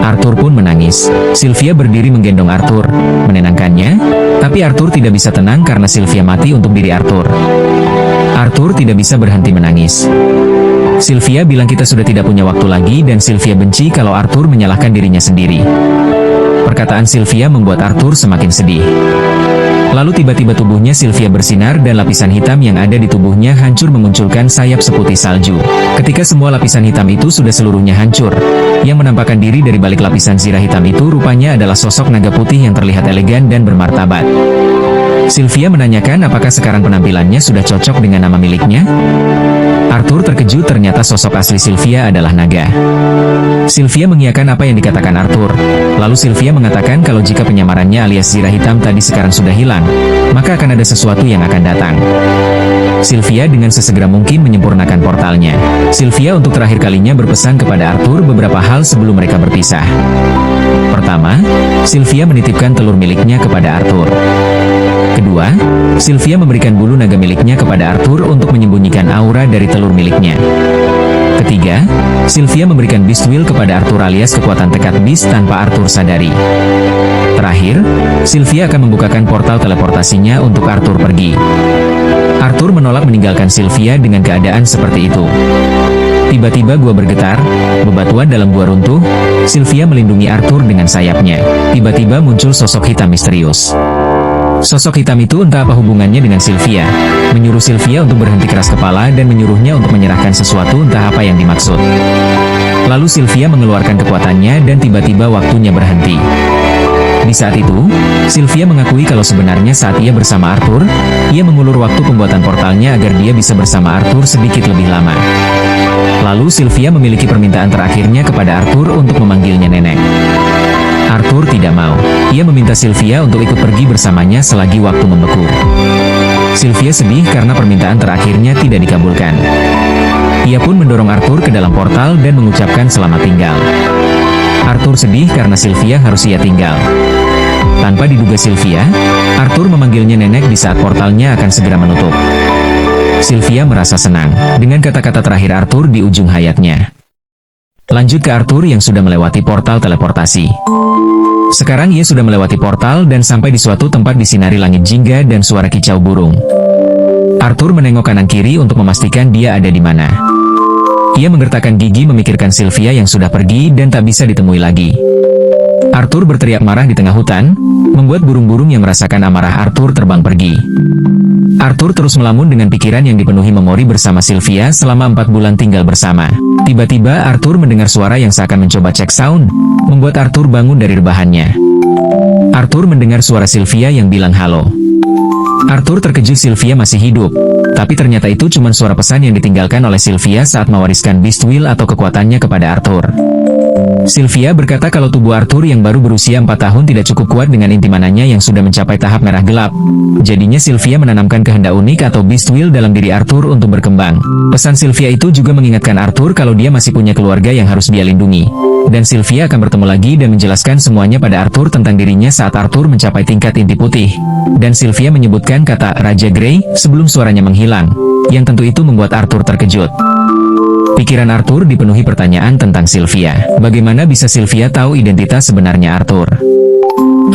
Arthur pun menangis. Sylvia berdiri menggendong Arthur, menenangkannya, tapi Arthur tidak bisa tenang karena Sylvia mati untuk diri Arthur. Arthur tidak bisa berhenti menangis. Sylvia bilang kita sudah tidak punya waktu lagi dan Sylvia benci kalau Arthur menyalahkan dirinya sendiri. Perkataan Sylvia membuat Arthur semakin sedih. Lalu tiba-tiba tubuhnya Sylvia bersinar dan lapisan hitam yang ada di tubuhnya hancur memunculkan sayap seputih salju. Ketika semua lapisan hitam itu sudah seluruhnya hancur, yang menampakkan diri dari balik lapisan zirah hitam itu rupanya adalah sosok naga putih yang terlihat elegan dan bermartabat. Sylvia menanyakan apakah sekarang penampilannya sudah cocok dengan nama miliknya? Arthur terkejut ternyata sosok asli Sylvia adalah naga. Sylvia mengiyakan apa yang dikatakan Arthur. Lalu Sylvia mengatakan kalau jika penyamarannya alias zirah hitam tadi sekarang sudah hilang, maka akan ada sesuatu yang akan datang. Sylvia dengan sesegera mungkin menyempurnakan portalnya. Sylvia untuk terakhir kalinya berpesan kepada Arthur beberapa hal sebelum mereka berpisah. Pertama, Sylvia menitipkan telur miliknya kepada Arthur. Kedua, Sylvia memberikan bulu naga miliknya kepada Arthur untuk menyembunyikan aura dari telur miliknya. Ketiga, Sylvia memberikan Beast Will kepada Arthur alias kekuatan tekad Beast tanpa Arthur sadari. Terakhir, Sylvia akan membukakan portal teleportasinya untuk Arthur pergi. Arthur menolak meninggalkan Sylvia dengan keadaan seperti itu. Tiba-tiba gua bergetar, bebatuan dalam gua runtuh, Sylvia melindungi Arthur dengan sayapnya. Tiba-tiba muncul sosok hitam misterius. Sosok hitam itu entah apa hubungannya dengan Sylvia, menyuruh Sylvia untuk berhenti keras kepala dan menyuruhnya untuk menyerahkan sesuatu entah apa yang dimaksud. Lalu Sylvia mengeluarkan kekuatannya dan tiba-tiba waktunya berhenti. Di saat itu, Sylvia mengakui kalau sebenarnya saat ia bersama Arthur, ia mengulur waktu pembuatan portalnya agar dia bisa bersama Arthur sedikit lebih lama. Lalu Sylvia memiliki permintaan terakhirnya kepada Arthur untuk memanggilnya nenek. Arthur tidak mau. Ia meminta Sylvia untuk ikut pergi bersamanya selagi waktu membeku. Sylvia sedih karena permintaan terakhirnya tidak dikabulkan. Ia pun mendorong Arthur ke dalam portal dan mengucapkan selamat tinggal. Arthur sedih karena Sylvia harus ia tinggal. Tanpa diduga Sylvia, Arthur memanggilnya nenek di saat portalnya akan segera menutup. Sylvia merasa senang dengan kata-kata terakhir Arthur di ujung hayatnya. Lanjut ke Arthur yang sudah melewati portal teleportasi. Sekarang ia sudah melewati portal dan sampai di suatu tempat disinari langit jingga dan suara kicau burung. Arthur menengok kanan kiri untuk memastikan dia ada di mana. Ia menggertakkan gigi memikirkan Sylvia yang sudah pergi dan tak bisa ditemui lagi. Arthur berteriak marah di tengah hutan, membuat burung-burung yang merasakan amarah Arthur terbang pergi. Arthur terus melamun dengan pikiran yang dipenuhi memori bersama Sylvia selama 4 bulan tinggal bersama. Tiba-tiba Arthur mendengar suara yang seakan mencoba cek sound, membuat Arthur bangun dari rebahannya. Arthur mendengar suara Sylvia yang bilang halo. Arthur terkejut Sylvia masih hidup, tapi ternyata itu cuma suara pesan yang ditinggalkan oleh Sylvia saat mewariskan Beast Will atau kekuatannya kepada Arthur. Sylvia berkata kalau tubuh Arthur yang baru berusia 4 tahun tidak cukup kuat dengan inti mananya yang sudah mencapai tahap merah gelap. Jadinya Sylvia menanamkan kehendak unik atau Beast Will dalam diri Arthur untuk berkembang. Pesan Sylvia itu juga mengingatkan Arthur kalau dia masih punya keluarga yang harus dia lindungi. Dan Sylvia akan bertemu lagi dan menjelaskan semuanya pada Arthur tentang dirinya saat Arthur mencapai tingkat inti putih. Dan Sylvia menyebutkan kata Raja Grey sebelum suaranya menghilang, yang tentu itu membuat Arthur terkejut. Pikiran Arthur dipenuhi pertanyaan tentang Sylvia. Bagaimana bisa Sylvia tahu identitas sebenarnya Arthur?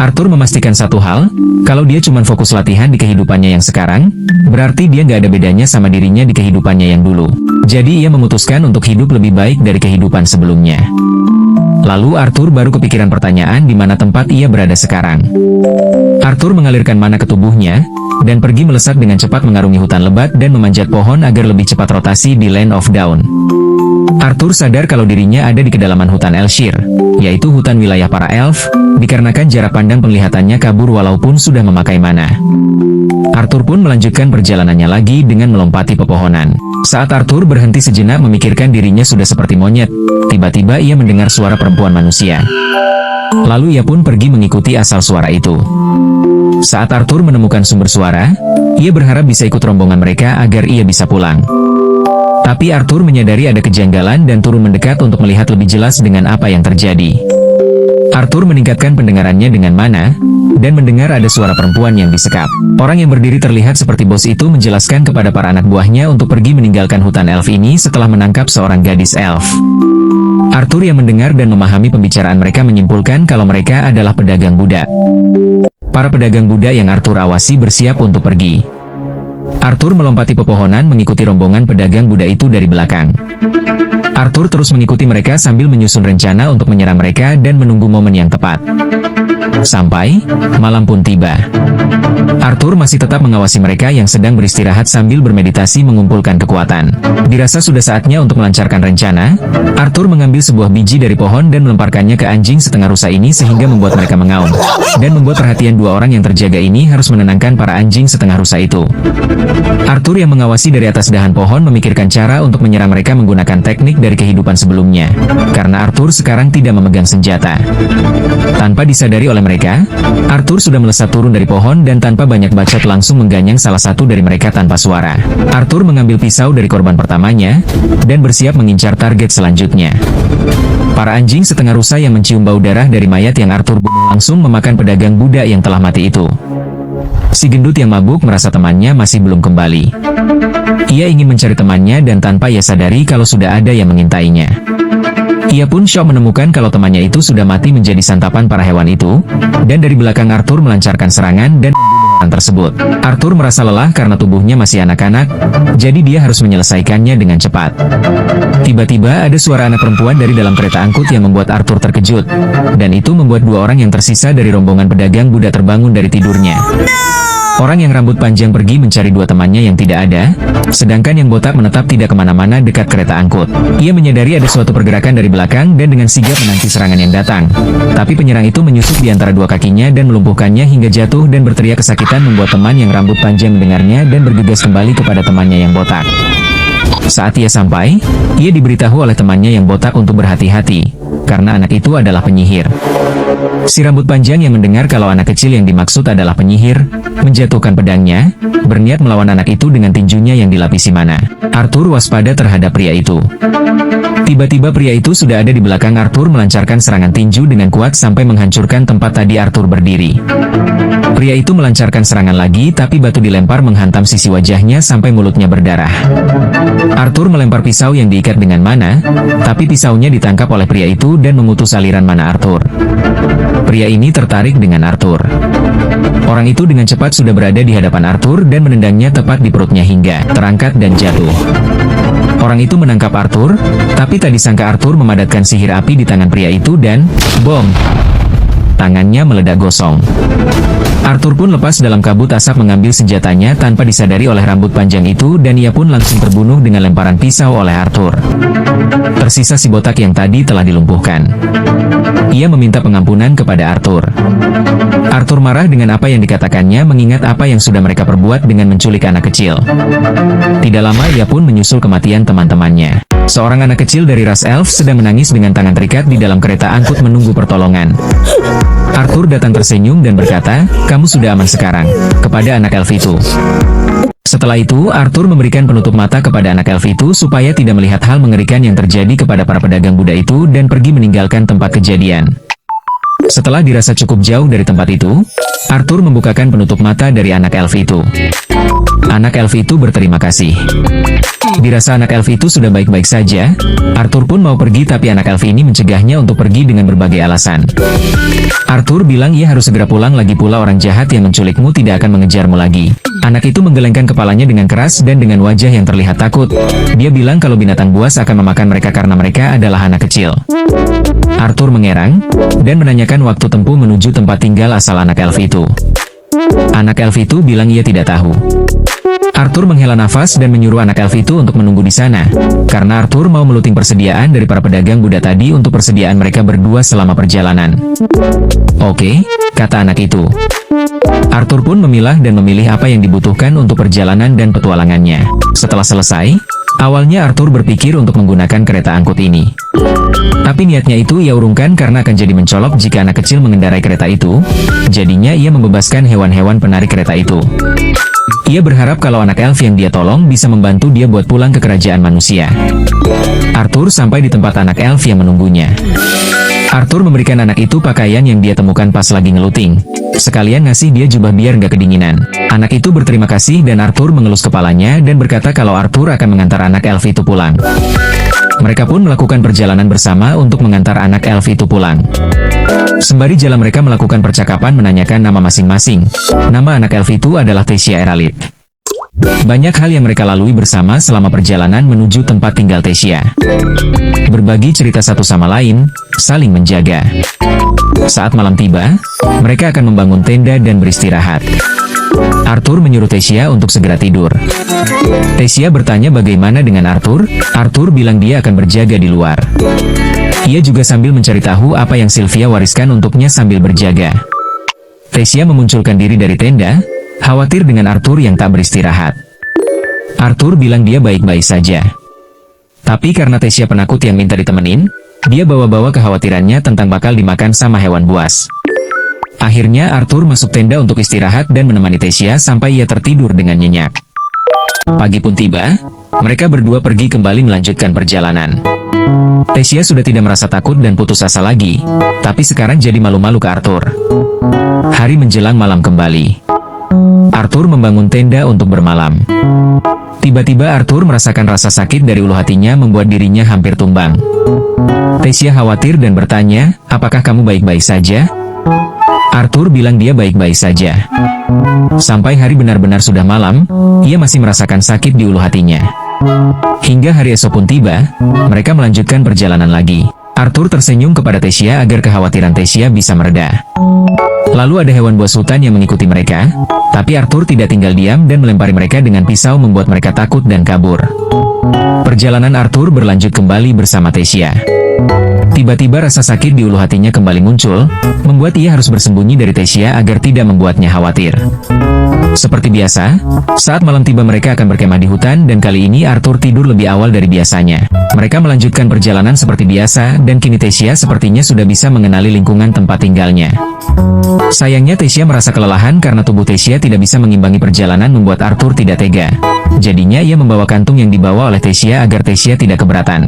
Arthur memastikan satu hal, kalau dia cuma fokus latihan di kehidupannya yang sekarang, berarti dia nggak ada bedanya sama dirinya di kehidupannya yang dulu. Jadi ia memutuskan untuk hidup lebih baik dari kehidupan sebelumnya. Lalu Arthur baru kepikiran pertanyaan di mana tempat ia berada sekarang. Arthur mengalirkan mana ke tubuhnya, dan pergi melesat dengan cepat mengarungi hutan lebat dan memanjat pohon agar lebih cepat rotasi di Land of Dawn. Arthur sadar kalau dirinya ada di kedalaman hutan Elshire, yaitu hutan wilayah para elf, dikarenakan jarak pandang penglihatannya kabur walaupun sudah memakai mana. Arthur pun melanjutkan perjalanannya lagi dengan melompati pepohonan. Saat Arthur berhenti sejenak memikirkan dirinya sudah seperti monyet, tiba-tiba ia mendengar suara perempuan manusia. Lalu ia pun pergi mengikuti asal suara itu. Saat Arthur menemukan sumber suara, ia berharap bisa ikut rombongan mereka agar ia bisa pulang. Tapi Arthur menyadari ada kejanggalan dan turun mendekat untuk melihat lebih jelas dengan apa yang terjadi. Arthur meningkatkan pendengarannya dengan mana, dan mendengar ada suara perempuan yang disekap. Orang yang berdiri terlihat seperti bos itu menjelaskan kepada para anak buahnya untuk pergi meninggalkan hutan elf ini setelah menangkap seorang gadis elf. Arthur yang mendengar dan memahami pembicaraan mereka menyimpulkan kalau mereka adalah pedagang budak. Para pedagang budak yang Arthur awasi bersiap untuk pergi. Arthur melompati pepohonan mengikuti rombongan pedagang budak itu dari belakang. Arthur terus mengikuti mereka sambil menyusun rencana untuk menyerang mereka dan menunggu momen yang tepat. Sampai malam pun tiba. Arthur masih tetap mengawasi mereka yang sedang beristirahat sambil bermeditasi mengumpulkan kekuatan. Dirasa sudah saatnya untuk melancarkan rencana, Arthur mengambil sebuah biji dari pohon dan melemparkannya ke anjing setengah rusa ini sehingga membuat mereka mengaum. Dan membuat perhatian dua orang yang terjaga ini harus menenangkan para anjing setengah rusa itu. Arthur yang mengawasi dari atas dahan pohon memikirkan cara untuk menyerang mereka menggunakan teknik dari kehidupan sebelumnya. Karena Arthur sekarang tidak memegang senjata. Tanpa disadari oleh mereka, Arthur sudah melesat turun dari pohon dan tanpa banyak bacot langsung mengganyang salah satu dari mereka tanpa suara. Arthur mengambil pisau dari korban pertamanya, dan bersiap mengincar target selanjutnya. Para anjing setengah rusa yang mencium bau darah dari mayat yang Arthur bunuh langsung memakan pedagang budak yang telah mati itu. Si gendut yang mabuk merasa temannya masih belum kembali. Ia ingin mencari temannya dan tanpa ia sadari kalau sudah ada yang mengintainya. Ia pun syok menemukan kalau temannya itu sudah mati menjadi santapan para hewan itu, dan dari belakang Arthur melancarkan serangan dan membunuh tersebut. Arthur merasa lelah karena tubuhnya masih anak-anak, jadi dia harus menyelesaikannya dengan cepat. Tiba-tiba ada suara anak perempuan dari dalam kereta angkut yang membuat Arthur terkejut, dan itu membuat dua orang yang tersisa dari rombongan pedagang Buddha terbangun dari tidurnya. Orang yang rambut panjang pergi mencari dua temannya yang tidak ada, sedangkan yang botak menetap tidak kemana-mana dekat kereta angkut. Ia menyadari ada suatu pergerakan dari belakang dan dengan sigap menanti serangan yang datang. Tapi penyerang itu menyusup di antara dua kakinya dan melumpuhkannya hingga jatuh dan berteriak kesakitan membuat teman yang rambut panjang mendengarnya dan bergegas kembali kepada temannya yang botak. Saat ia sampai, ia diberitahu oleh temannya yang botak untuk berhati-hati, karena anak itu adalah penyihir. Si rambut panjang yang mendengar kalau anak kecil yang dimaksud adalah penyihir, menjatuhkan pedangnya, berniat melawan anak itu dengan tinjunya yang dilapisi mana. Arthur waspada terhadap pria itu. Tiba-tiba pria itu sudah ada di belakang Arthur melancarkan serangan tinju dengan kuat sampai menghancurkan tempat tadi Arthur berdiri. Pria itu melancarkan serangan lagi tapi batu dilempar menghantam sisi wajahnya sampai mulutnya berdarah. Arthur melempar pisau yang diikat dengan mana, tapi pisaunya ditangkap oleh pria itu dan memutus aliran mana Arthur. Pria ini tertarik dengan Arthur. Orang itu dengan cepat sudah berada di hadapan Arthur dan menendangnya tepat di perutnya hingga terangkat dan jatuh. Orang itu menangkap Arthur, tapi tak disangka Arthur memadatkan sihir api di tangan pria itu dan, bom! Tangannya meledak gosong. Arthur pun lepas dalam kabut asap mengambil senjatanya tanpa disadari oleh rambut panjang itu dan ia pun langsung terbunuh dengan lemparan pisau oleh Arthur. Tersisa si botak yang tadi telah dilumpuhkan. Ia meminta pengampunan kepada Arthur. Arthur marah dengan apa yang dikatakannya mengingat apa yang sudah mereka perbuat dengan menculik anak kecil. Tidak lama ia pun menyusul kematian teman-temannya. Seorang anak kecil dari ras elf sedang menangis dengan tangan terikat di dalam kereta angkut menunggu pertolongan. Arthur datang tersenyum dan berkata, "Kamu sudah aman sekarang," kepada anak elf itu. Setelah itu, Arthur memberikan penutup mata kepada anak elf itu supaya tidak melihat hal mengerikan yang terjadi kepada para pedagang Buddha itu dan pergi meninggalkan tempat kejadian. Setelah dirasa cukup jauh dari tempat itu, Arthur membukakan penutup mata dari anak elf itu. Anak elf itu berterima kasih. Dirasa anak elf itu sudah baik-baik saja, Arthur pun mau pergi tapi anak elf ini mencegahnya untuk pergi dengan berbagai alasan. Arthur bilang ia harus segera pulang lagi pula orang jahat yang menculikmu tidak akan mengejarmu lagi. Anak itu menggelengkan kepalanya dengan keras dan dengan wajah yang terlihat takut. Dia bilang kalau binatang buas akan memakan mereka karena mereka adalah anak kecil. Arthur mengerang, dan menanyakan waktu tempuh menuju tempat tinggal asal anak elf itu. Anak elf itu bilang ia tidak tahu. Arthur menghela nafas dan menyuruh anak elf itu untuk menunggu di sana, karena Arthur mau meluting persediaan dari para pedagang Buddha tadi untuk persediaan mereka berdua selama perjalanan. Oke, kata anak itu. Arthur pun memilah dan memilih apa yang dibutuhkan untuk perjalanan dan petualangannya. Setelah selesai, awalnya Arthur berpikir untuk menggunakan kereta angkut ini. Tapi niatnya itu ia urungkan karena akan jadi mencolok jika anak kecil mengendarai kereta itu, jadinya ia membebaskan hewan-hewan penarik kereta itu. Ia berharap kalau anak elf yang dia tolong bisa membantu dia buat pulang ke kerajaan manusia. Arthur sampai di tempat anak elf yang menunggunya. Arthur memberikan anak itu pakaian yang dia temukan pas lagi ngeluting. Sekalian ngasih dia jubah biar nggak kedinginan. Anak itu berterima kasih dan Arthur mengelus kepalanya dan berkata kalau Arthur akan mengantar anak elf itu pulang. Mereka pun melakukan perjalanan bersama untuk mengantar anak elf itu pulang. Sembari jalan mereka melakukan percakapan menanyakan nama masing-masing. Nama anak elf itu adalah Tesia Eralit. Banyak hal yang mereka lalui bersama selama perjalanan menuju tempat tinggal Tesia. Berbagi cerita satu sama lain, saling menjaga. Saat malam tiba, mereka akan membangun tenda dan beristirahat. Arthur menyuruh Tesia untuk segera tidur. Tesia bertanya bagaimana dengan Arthur. Arthur bilang dia akan berjaga di luar. Ia juga sambil mencari tahu apa yang Sylvia wariskan untuknya sambil berjaga. Tesia memunculkan diri dari tenda, khawatir dengan Arthur yang tak beristirahat. Arthur bilang dia baik-baik saja. Tapi karena Tesia penakut yang minta ditemenin, dia bawa-bawa kekhawatirannya tentang bakal dimakan sama hewan buas. Akhirnya Arthur masuk tenda untuk istirahat dan menemani Tesia sampai ia tertidur dengan nyenyak. Pagi pun tiba, mereka berdua pergi kembali melanjutkan perjalanan. Tesia sudah tidak merasa takut dan putus asa lagi, tapi sekarang jadi malu-malu ke Arthur. Hari menjelang malam kembali. Arthur membangun tenda untuk bermalam. Tiba-tiba Arthur merasakan rasa sakit dari ulu hatinya membuat dirinya hampir tumbang. Tesia khawatir dan bertanya, apakah kamu baik-baik saja? Arthur bilang dia baik-baik saja. Sampai hari benar-benar sudah malam, ia masih merasakan sakit di ulu hatinya. Hingga hari esok pun tiba, mereka melanjutkan perjalanan lagi. Arthur tersenyum kepada Tasya agar kekhawatiran Tasya bisa mereda. Lalu ada hewan buas hutan yang mengikuti mereka, tapi Arthur tidak tinggal diam dan melempari mereka dengan pisau membuat mereka takut dan kabur. Perjalanan Arthur berlanjut kembali bersama Tasya. Tiba-tiba rasa sakit di ulu hatinya kembali muncul, membuat ia harus bersembunyi dari Tasya agar tidak membuatnya khawatir. Seperti biasa, saat malam tiba mereka akan berkemah di hutan dan kali ini Arthur tidur lebih awal dari biasanya. Mereka melanjutkan perjalanan seperti biasa dan kini Tasya sepertinya sudah bisa mengenali lingkungan tempat tinggalnya. Sayangnya Tasya merasa kelelahan karena tubuh Tasya tidak bisa mengimbangi perjalanan membuat Arthur tidak tega. Jadinya ia membawa kantung yang dibawa oleh Tasya agar Tasya tidak keberatan.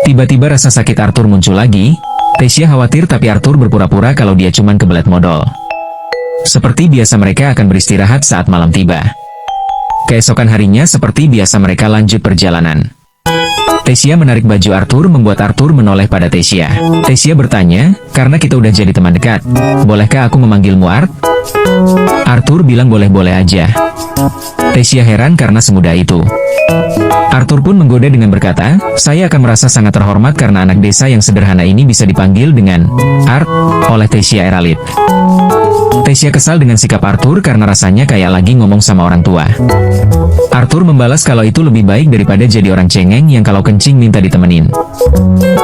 Tiba-tiba rasa sakit Arthur muncul lagi. Tasya khawatir tapi Arthur berpura-pura kalau dia cuman kebelet modal. Seperti biasa mereka akan beristirahat saat malam tiba. Keesokan harinya seperti biasa mereka lanjut perjalanan. Tasya menarik baju Arthur membuat Arthur menoleh pada Tasya. Tasya bertanya, karena kita udah jadi teman dekat, bolehkah aku memanggilmu Art? Arthur bilang boleh-boleh aja. Tasya heran karena semudah itu. Arthur pun menggoda dengan berkata, saya akan merasa sangat terhormat karena anak desa yang sederhana ini bisa dipanggil dengan Art oleh Tasya Eralit. Tasya kesal dengan sikap Arthur karena rasanya kayak lagi ngomong sama orang tua. Arthur membalas kalau itu lebih baik daripada jadi orang cengeng yang kalau kencing minta ditemenin.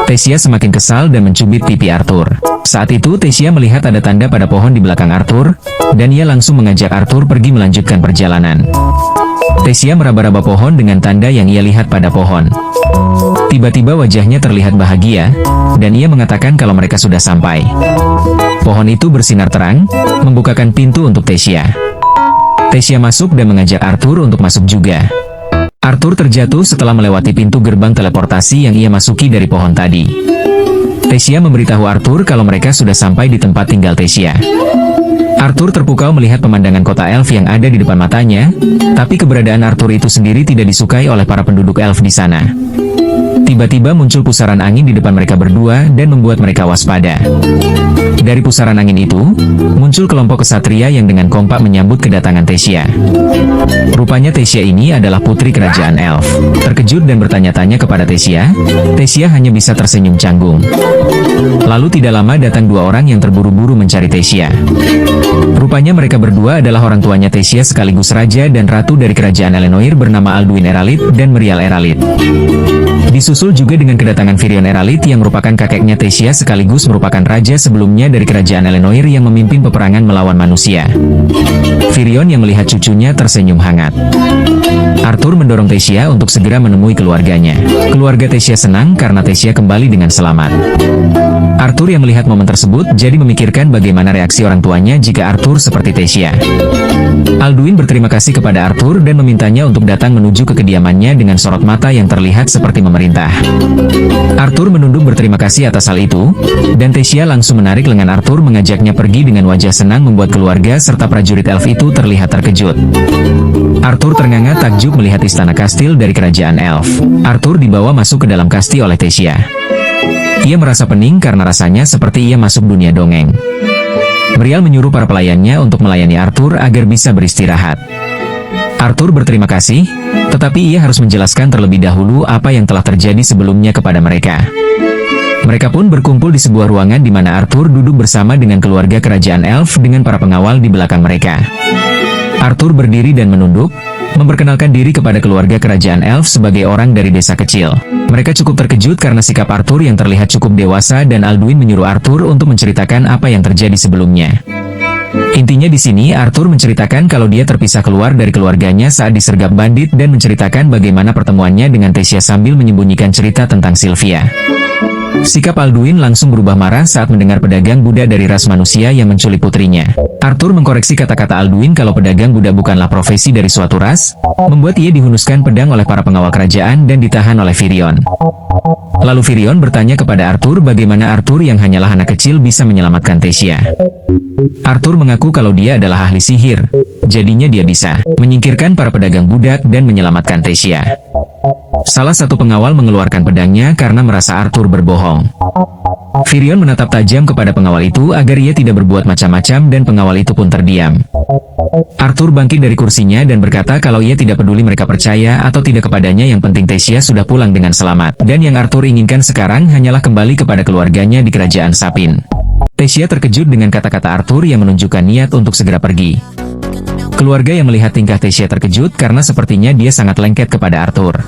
Tasya semakin kesal dan mencubit pipi Arthur. Saat itu Tasya melihat ada tanda pada pohon di belakang Arthur, dan ia langsung mengajak Arthur pergi melanjutkan perjalanan. Tasya meraba-raba pohon dengan tanda yang ia lihat pada pohon. Tiba-tiba wajahnya terlihat bahagia, dan ia mengatakan kalau mereka sudah sampai. Pohon itu bersinar terang, membukakan pintu untuk Tasya. Tasya masuk dan mengajak Arthur untuk masuk juga. Arthur terjatuh setelah melewati pintu gerbang teleportasi yang ia masuki dari pohon tadi. Tasya memberitahu Arthur kalau mereka sudah sampai di tempat tinggal Tasya. Arthur terpukau melihat pemandangan kota elf yang ada di depan matanya, tapi keberadaan Arthur itu sendiri tidak disukai oleh para penduduk elf di sana. Tiba-tiba muncul pusaran angin di depan mereka berdua dan membuat mereka waspada. Dari pusaran angin itu, muncul kelompok kesatria yang dengan kompak menyambut kedatangan Tasya. Rupanya Tasya ini adalah putri kerajaan elf. Terkejut dan bertanya-tanya kepada Tasya, Tasya hanya bisa tersenyum canggung. Lalu tidak lama datang dua orang yang terburu-buru mencari Tasya. Rupanya mereka berdua adalah orang tuanya Tasya sekaligus raja dan ratu dari kerajaan Elenoir bernama Alduin Eralit dan Merial Eralit. Disusul juga dengan kedatangan Virion Eralit yang merupakan kakeknya Tasya sekaligus merupakan raja sebelumnya dari kerajaan Elenoir yang memimpin peperangan melawan manusia. Virion yang melihat cucunya tersenyum hangat. Arthur mendorong Tasya untuk segera menemui keluarganya. Keluarga Tasya senang karena Tasya kembali dengan selamat. Arthur yang melihat momen tersebut jadi memikirkan bagaimana reaksi orang tuanya jika Arthur seperti Tasya. Alduin berterima kasih kepada Arthur dan memintanya untuk datang menuju ke kediamannya dengan sorot mata yang terlihat seperti memerintah. Arthur menunduk berterima kasih atas hal itu, dan Tasya langsung menarik lengan Arthur mengajaknya pergi dengan wajah senang membuat keluarga serta prajurit elf itu terlihat terkejut. Arthur ternganga takjub melihat istana kastil dari kerajaan elf. Arthur dibawa masuk ke dalam kastil oleh Tasya. Ia merasa pening karena rasanya seperti ia masuk dunia dongeng. Merial menyuruh para pelayannya untuk melayani Arthur agar bisa beristirahat. Arthur berterima kasih, tetapi ia harus menjelaskan terlebih dahulu apa yang telah terjadi sebelumnya kepada mereka. Mereka pun berkumpul di sebuah ruangan di mana Arthur duduk bersama dengan keluarga kerajaan elf dengan para pengawal di belakang mereka. Arthur berdiri dan menunduk, memperkenalkan diri kepada keluarga kerajaan elf sebagai orang dari desa kecil. Mereka cukup terkejut karena sikap Arthur yang terlihat cukup dewasa dan Alduin menyuruh Arthur untuk menceritakan apa yang terjadi sebelumnya. Intinya di sini Arthur menceritakan kalau dia terpisah keluar dari keluarganya saat disergap bandit dan menceritakan bagaimana pertemuannya dengan Tasya sambil menyembunyikan cerita tentang Sylvia. Sikap Alduin langsung berubah marah saat mendengar pedagang budak dari ras manusia yang menculik putrinya. Arthur mengkoreksi kata-kata Alduin kalau pedagang budak bukanlah profesi dari suatu ras, membuat ia dihunuskan pedang oleh para pengawal kerajaan dan ditahan oleh Virion. Lalu Virion bertanya kepada Arthur bagaimana Arthur yang hanyalah anak kecil bisa menyelamatkan Tasya. Arthur mengaku kalau dia adalah ahli sihir, jadinya dia bisa menyingkirkan para pedagang budak dan menyelamatkan Tasya. Salah satu pengawal mengeluarkan pedangnya karena merasa Arthur berbohong. Virion menatap tajam kepada pengawal itu agar ia tidak berbuat macam-macam dan pengawal itu pun terdiam. Arthur bangkit dari kursinya dan berkata kalau ia tidak peduli mereka percaya atau tidak kepadanya, yang penting Thesia sudah pulang dengan selamat. Dan yang Arthur inginkan sekarang hanyalah kembali kepada keluarganya di kerajaan Sapin. Thesia terkejut dengan kata-kata Arthur yang menunjukkan niat untuk segera pergi. Keluarga yang melihat tingkah Thesia terkejut karena sepertinya dia sangat lengket kepada Arthur.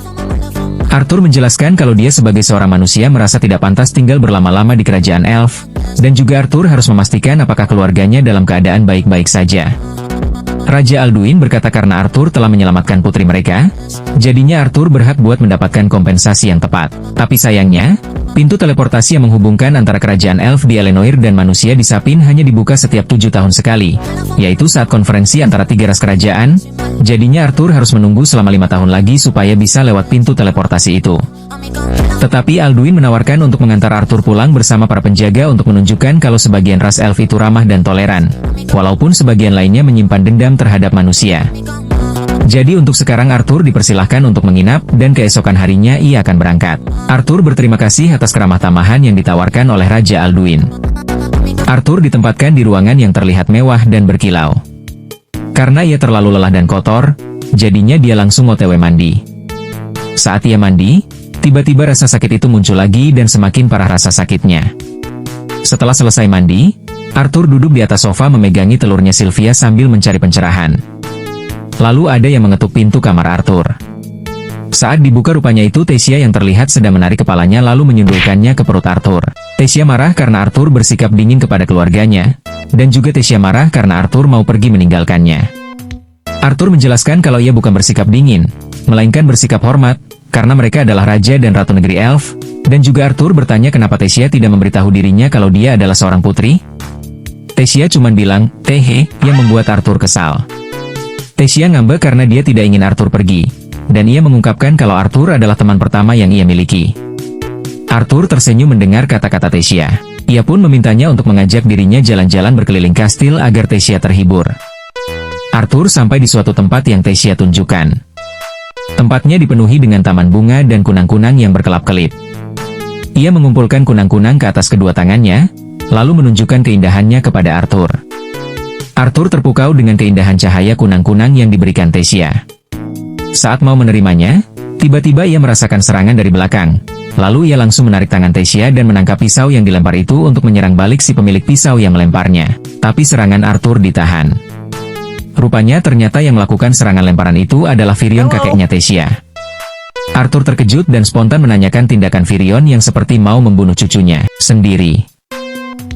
Arthur menjelaskan kalau dia sebagai seorang manusia merasa tidak pantas tinggal berlama-lama di kerajaan elf, dan juga Arthur harus memastikan apakah keluarganya dalam keadaan baik-baik saja. Raja Alduin berkata karena Arthur telah menyelamatkan putri mereka, jadinya Arthur berhak buat mendapatkan kompensasi yang tepat. Tapi sayangnya, pintu teleportasi yang menghubungkan antara kerajaan elf di Elenoir dan manusia di Sapin hanya dibuka setiap 7 tahun sekali, yaitu saat konferensi antara 3 ras kerajaan. Jadinya Arthur harus menunggu selama 5 tahun lagi supaya bisa lewat pintu teleportasi itu. Tetapi Alduin menawarkan untuk mengantar Arthur pulang bersama para penjaga untuk menunjukkan kalau sebagian ras elf itu ramah dan toleran, walaupun sebagian lainnya menyimpan dendam terhadap manusia. Jadi untuk sekarang Arthur dipersilahkan untuk menginap, dan keesokan harinya ia akan berangkat. Arthur berterima kasih atas keramah tamahan yang ditawarkan oleh Raja Alduin. Arthur ditempatkan di ruangan yang terlihat mewah dan berkilau. Karena ia terlalu lelah dan kotor, jadinya dia langsung OTW mandi. Saat ia mandi, tiba-tiba rasa sakit itu muncul lagi dan semakin parah rasa sakitnya. Setelah selesai mandi, Arthur duduk di atas sofa memegangi telurnya Sylvia sambil mencari pencerahan. Lalu ada yang mengetuk pintu kamar Arthur. Saat dibuka rupanya itu Thesia yang terlihat sedang menarik kepalanya lalu menyundulkannya ke perut Arthur. Thesia marah karena Arthur bersikap dingin kepada keluarganya, dan juga Thesia marah karena Arthur mau pergi meninggalkannya. Arthur menjelaskan kalau ia bukan bersikap dingin, melainkan bersikap hormat, karena mereka adalah raja dan ratu negeri elf, dan juga Arthur bertanya kenapa Thesia tidak memberitahu dirinya kalau dia adalah seorang putri. Thesia cuma bilang, "Tehe," yang membuat Arthur kesal. Thesia ngambek karena dia tidak ingin Arthur pergi, dan ia mengungkapkan kalau Arthur adalah teman pertama yang ia miliki. Arthur tersenyum mendengar kata-kata Thesia. Ia pun memintanya untuk mengajak dirinya jalan-jalan berkeliling kastil agar Thesia terhibur. Arthur sampai di suatu tempat yang Thesia tunjukkan. Tempatnya dipenuhi dengan taman bunga dan kunang-kunang yang berkelap-kelip. Ia mengumpulkan kunang-kunang ke atas kedua tangannya, lalu menunjukkan keindahannya kepada Arthur. Arthur terpukau dengan keindahan cahaya kunang-kunang yang diberikan Thesia. Saat mau menerimanya, tiba-tiba ia merasakan serangan dari belakang. Lalu ia langsung menarik tangan Thesia dan menangkap pisau yang dilempar itu untuk menyerang balik si pemilik pisau yang melemparnya. Tapi serangan Arthur ditahan. Rupanya ternyata yang melakukan serangan lemparan itu adalah Virion, kakeknya Thesia. Arthur terkejut dan spontan menanyakan tindakan Virion yang seperti mau membunuh cucunya sendiri.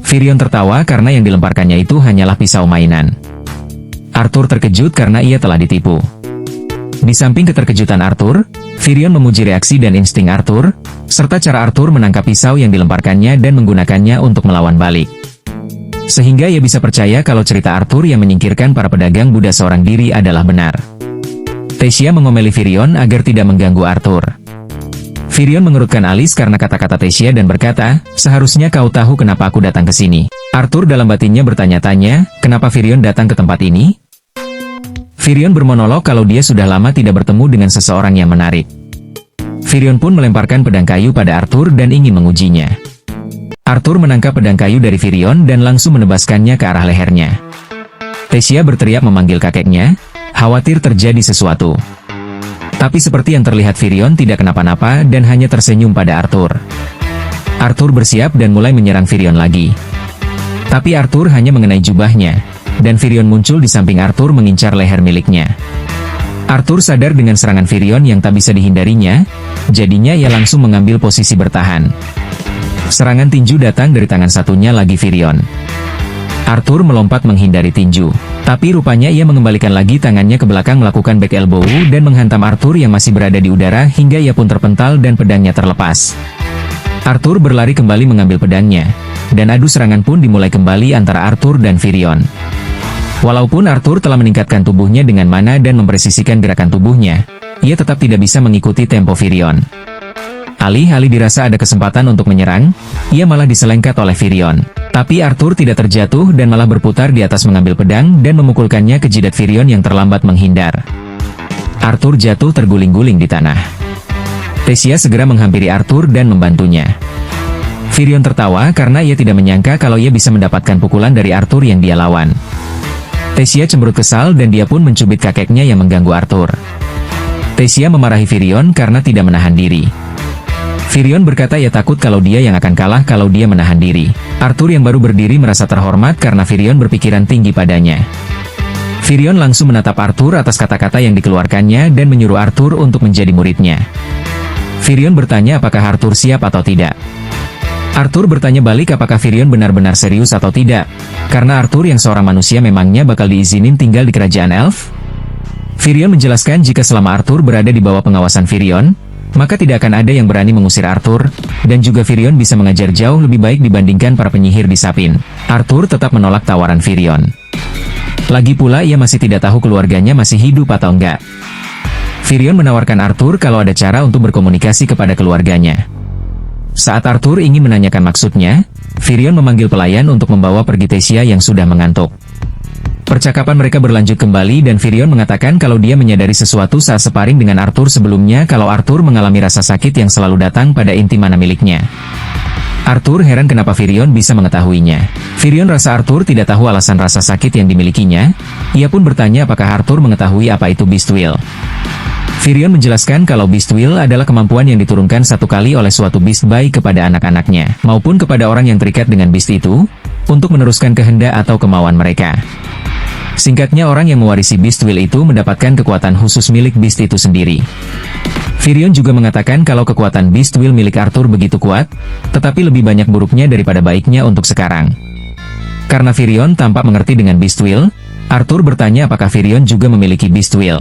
Virion tertawa karena yang dilemparkannya itu hanyalah pisau mainan. Arthur terkejut karena ia telah ditipu. Di samping keterkejutan Arthur, Virion memuji reaksi dan insting Arthur, serta cara Arthur menangkap pisau yang dilemparkannya dan menggunakannya untuk melawan balik. Sehingga ia bisa percaya kalau cerita Arthur yang menyingkirkan para pedagang Buddha seorang diri adalah benar. Thesia mengomeli Virion agar tidak mengganggu Arthur. Virion mengerutkan alis karena kata-kata Thesia dan berkata, "Seharusnya kau tahu kenapa aku datang ke sini." Arthur dalam batinnya bertanya-tanya, kenapa Virion datang ke tempat ini? Virion bermonolog kalau dia sudah lama tidak bertemu dengan seseorang yang menarik. Virion pun melemparkan pedang kayu pada Arthur dan ingin mengujinya. Arthur menangkap pedang kayu dari Virion dan langsung menebaskannya ke arah lehernya. Thesia berteriak memanggil kakeknya, khawatir terjadi sesuatu. Tapi seperti yang terlihat Virion tidak kenapa-napa dan hanya tersenyum pada Arthur. Arthur bersiap dan mulai menyerang Virion lagi. Tapi Arthur hanya mengenai jubahnya, dan Virion muncul di samping Arthur mengincar leher miliknya. Arthur sadar dengan serangan Virion yang tak bisa dihindarinya, jadinya ia langsung mengambil posisi bertahan. Serangan tinju datang dari tangan satunya lagi Virion. Arthur melompat menghindari tinju, tapi rupanya ia mengembalikan lagi tangannya ke belakang melakukan back elbow dan menghantam Arthur yang masih berada di udara hingga ia pun terpental dan pedangnya terlepas. Arthur berlari kembali mengambil pedangnya, dan adu serangan pun dimulai kembali antara Arthur dan Virion. Walaupun Arthur telah meningkatkan tubuhnya dengan mana dan mempresisikan gerakan tubuhnya, ia tetap tidak bisa mengikuti tempo Virion. Alih-alih dirasa ada kesempatan untuk menyerang, ia malah diselengkat oleh Virion. Tapi Arthur tidak terjatuh dan malah berputar di atas mengambil pedang dan memukulkannya ke jidat Virion yang terlambat menghindar. Arthur jatuh terguling-guling di tanah. Thesia segera menghampiri Arthur dan membantunya. Virion tertawa karena ia tidak menyangka kalau ia bisa mendapatkan pukulan dari Arthur yang dia lawan. Thesia cemberut kesal dan dia pun mencubit kakeknya yang mengganggu Arthur. Thesia memarahi Virion karena tidak menahan diri. Virion berkata ia takut kalau dia yang akan kalah kalau dia menahan diri. Arthur yang baru berdiri merasa terhormat karena Virion berpikiran tinggi padanya. Virion langsung menatap Arthur atas kata-kata yang dikeluarkannya dan menyuruh Arthur untuk menjadi muridnya. Virion bertanya apakah Arthur siap atau tidak. Arthur bertanya balik apakah Virion benar-benar serius atau tidak, karena Arthur yang seorang manusia memangnya bakal diizinin tinggal di kerajaan elf? Virion menjelaskan jika selama Arthur berada di bawah pengawasan Virion, maka tidak akan ada yang berani mengusir Arthur, dan juga Virion bisa mengajar jauh lebih baik dibandingkan para penyihir di Sapin. Arthur tetap menolak tawaran Virion. Lagi pula ia masih tidak tahu keluarganya masih hidup atau enggak. Virion menawarkan Arthur kalau ada cara untuk berkomunikasi kepada keluarganya. Saat Arthur ingin menanyakan maksudnya, Virion memanggil pelayan untuk membawa pergi Thesia yang sudah mengantuk. Percakapan mereka berlanjut kembali dan Virion mengatakan kalau dia menyadari sesuatu saat separing dengan Arthur sebelumnya kalau Arthur mengalami rasa sakit yang selalu datang pada inti mana miliknya. Arthur heran kenapa Virion bisa mengetahuinya. Virion rasa Arthur tidak tahu alasan rasa sakit yang dimilikinya. Ia pun bertanya apakah Arthur mengetahui apa itu Beast Will. Virion menjelaskan kalau Beast Will adalah kemampuan yang diturunkan satu kali oleh suatu beast baik kepada anak-anaknya, maupun kepada orang yang terikat dengan beast itu, untuk meneruskan kehendak atau kemauan mereka. Singkatnya orang yang mewarisi Beast Will itu mendapatkan kekuatan khusus milik beast itu sendiri. Virion juga mengatakan kalau kekuatan Beast Will milik Arthur begitu kuat, tetapi lebih banyak buruknya daripada baiknya untuk sekarang. Karena Virion tampak mengerti dengan Beast Will, Arthur bertanya apakah Virion juga memiliki Beast Will.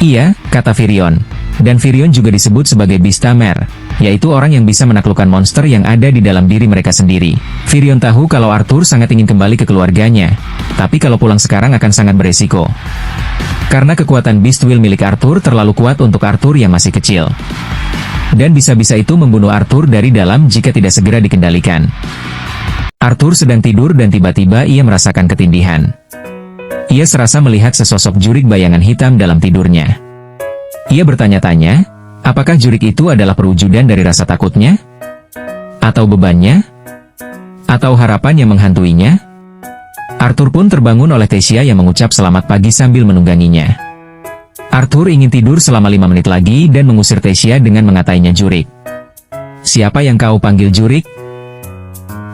Iya, kata Virion. Dan Virion juga disebut sebagai Beast Tamer, yaitu orang yang bisa menaklukkan monster yang ada di dalam diri mereka sendiri. Virion tahu kalau Arthur sangat ingin kembali ke keluarganya, tapi kalau pulang sekarang akan sangat beresiko. Karena kekuatan Beast Will milik Arthur terlalu kuat untuk Arthur yang masih kecil. Dan bisa-bisa itu membunuh Arthur dari dalam jika tidak segera dikendalikan. Arthur sedang tidur dan tiba-tiba ia merasakan ketindihan. Ia serasa melihat sesosok jurik bayangan hitam dalam tidurnya. Ia bertanya-tanya, apakah jurik itu adalah perwujudan dari rasa takutnya? Atau bebannya? Atau harapan yang menghantuinya? Arthur pun terbangun oleh Thesia yang mengucap selamat pagi sambil menungganginya. Arthur ingin tidur selama 5 menit lagi dan mengusir Thesia dengan mengatainya jurik. Siapa yang kau panggil jurik?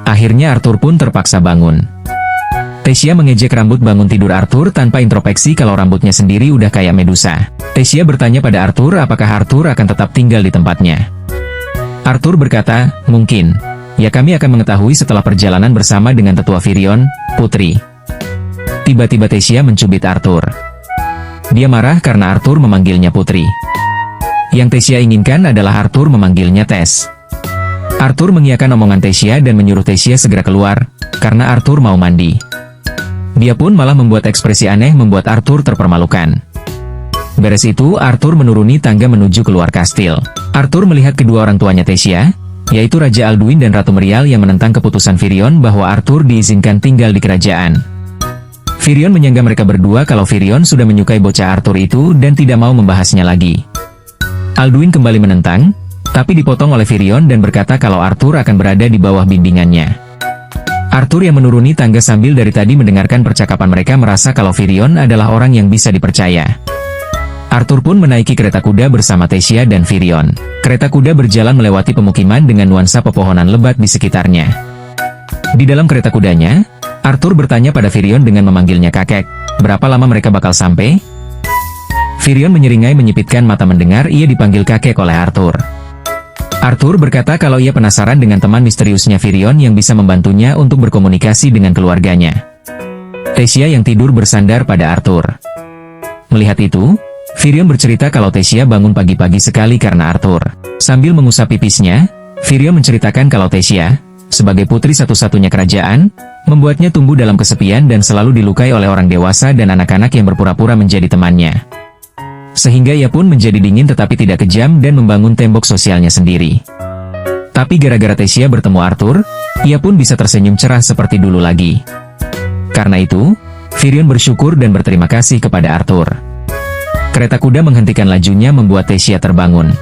Akhirnya Arthur pun terpaksa bangun. Thesia mengejek rambut bangun tidur Arthur tanpa introspeksi kalau rambutnya sendiri udah kayak Medusa. Thesia bertanya pada Arthur apakah Arthur akan tetap tinggal di tempatnya. Arthur berkata, mungkin. Ya kami akan mengetahui setelah perjalanan bersama dengan tetua Virion, putri. Tiba-tiba Thesia mencubit Arthur. Dia marah karena Arthur memanggilnya putri. Yang Thesia inginkan adalah Arthur memanggilnya Tess. Arthur mengiyakan omongan Thesia dan menyuruh Thesia segera keluar, karena Arthur mau mandi. Dia pun malah membuat ekspresi aneh membuat Arthur terpermalukan. Beres itu, Arthur menuruni tangga menuju keluar kastil. Arthur melihat kedua orang tuanya Thesia, yaitu Raja Alduin dan Ratu Merial yang menentang keputusan Virion bahwa Arthur diizinkan tinggal di kerajaan. Virion menyangka mereka berdua kalau Virion sudah menyukai bocah Arthur itu dan tidak mau membahasnya lagi. Alduin kembali menentang, tapi dipotong oleh Virion dan berkata kalau Arthur akan berada di bawah bimbingannya. Arthur yang menuruni tangga sambil dari tadi mendengarkan percakapan mereka merasa kalau Virion adalah orang yang bisa dipercaya. Arthur pun menaiki kereta kuda bersama Thesia dan Virion. Kereta kuda berjalan melewati pemukiman dengan nuansa pepohonan lebat di sekitarnya. Di dalam kereta kudanya, Arthur bertanya pada Virion dengan memanggilnya kakek, berapa lama mereka bakal sampai? Virion menyeringai menyipitkan mata mendengar ia dipanggil kakek oleh Arthur. Arthur berkata kalau ia penasaran dengan teman misteriusnya Virion yang bisa membantunya untuk berkomunikasi dengan keluarganya. Thesia yang tidur bersandar pada Arthur. Melihat itu, Virion bercerita kalau Thesia bangun pagi-pagi sekali karena Arthur. Sambil mengusap pipisnya, Virion menceritakan kalau Thesia, sebagai putri satu-satunya kerajaan, membuatnya tumbuh dalam kesepian dan selalu dilukai oleh orang dewasa dan anak-anak yang berpura-pura menjadi temannya. Sehingga ia pun menjadi dingin tetapi tidak kejam dan membangun tembok sosialnya sendiri. Tapi gara-gara Thesia bertemu Arthur, ia pun bisa tersenyum cerah seperti dulu lagi. Karena itu, Virion bersyukur dan berterima kasih kepada Arthur. Kereta kuda menghentikan lajunya membuat Thesia terbangun.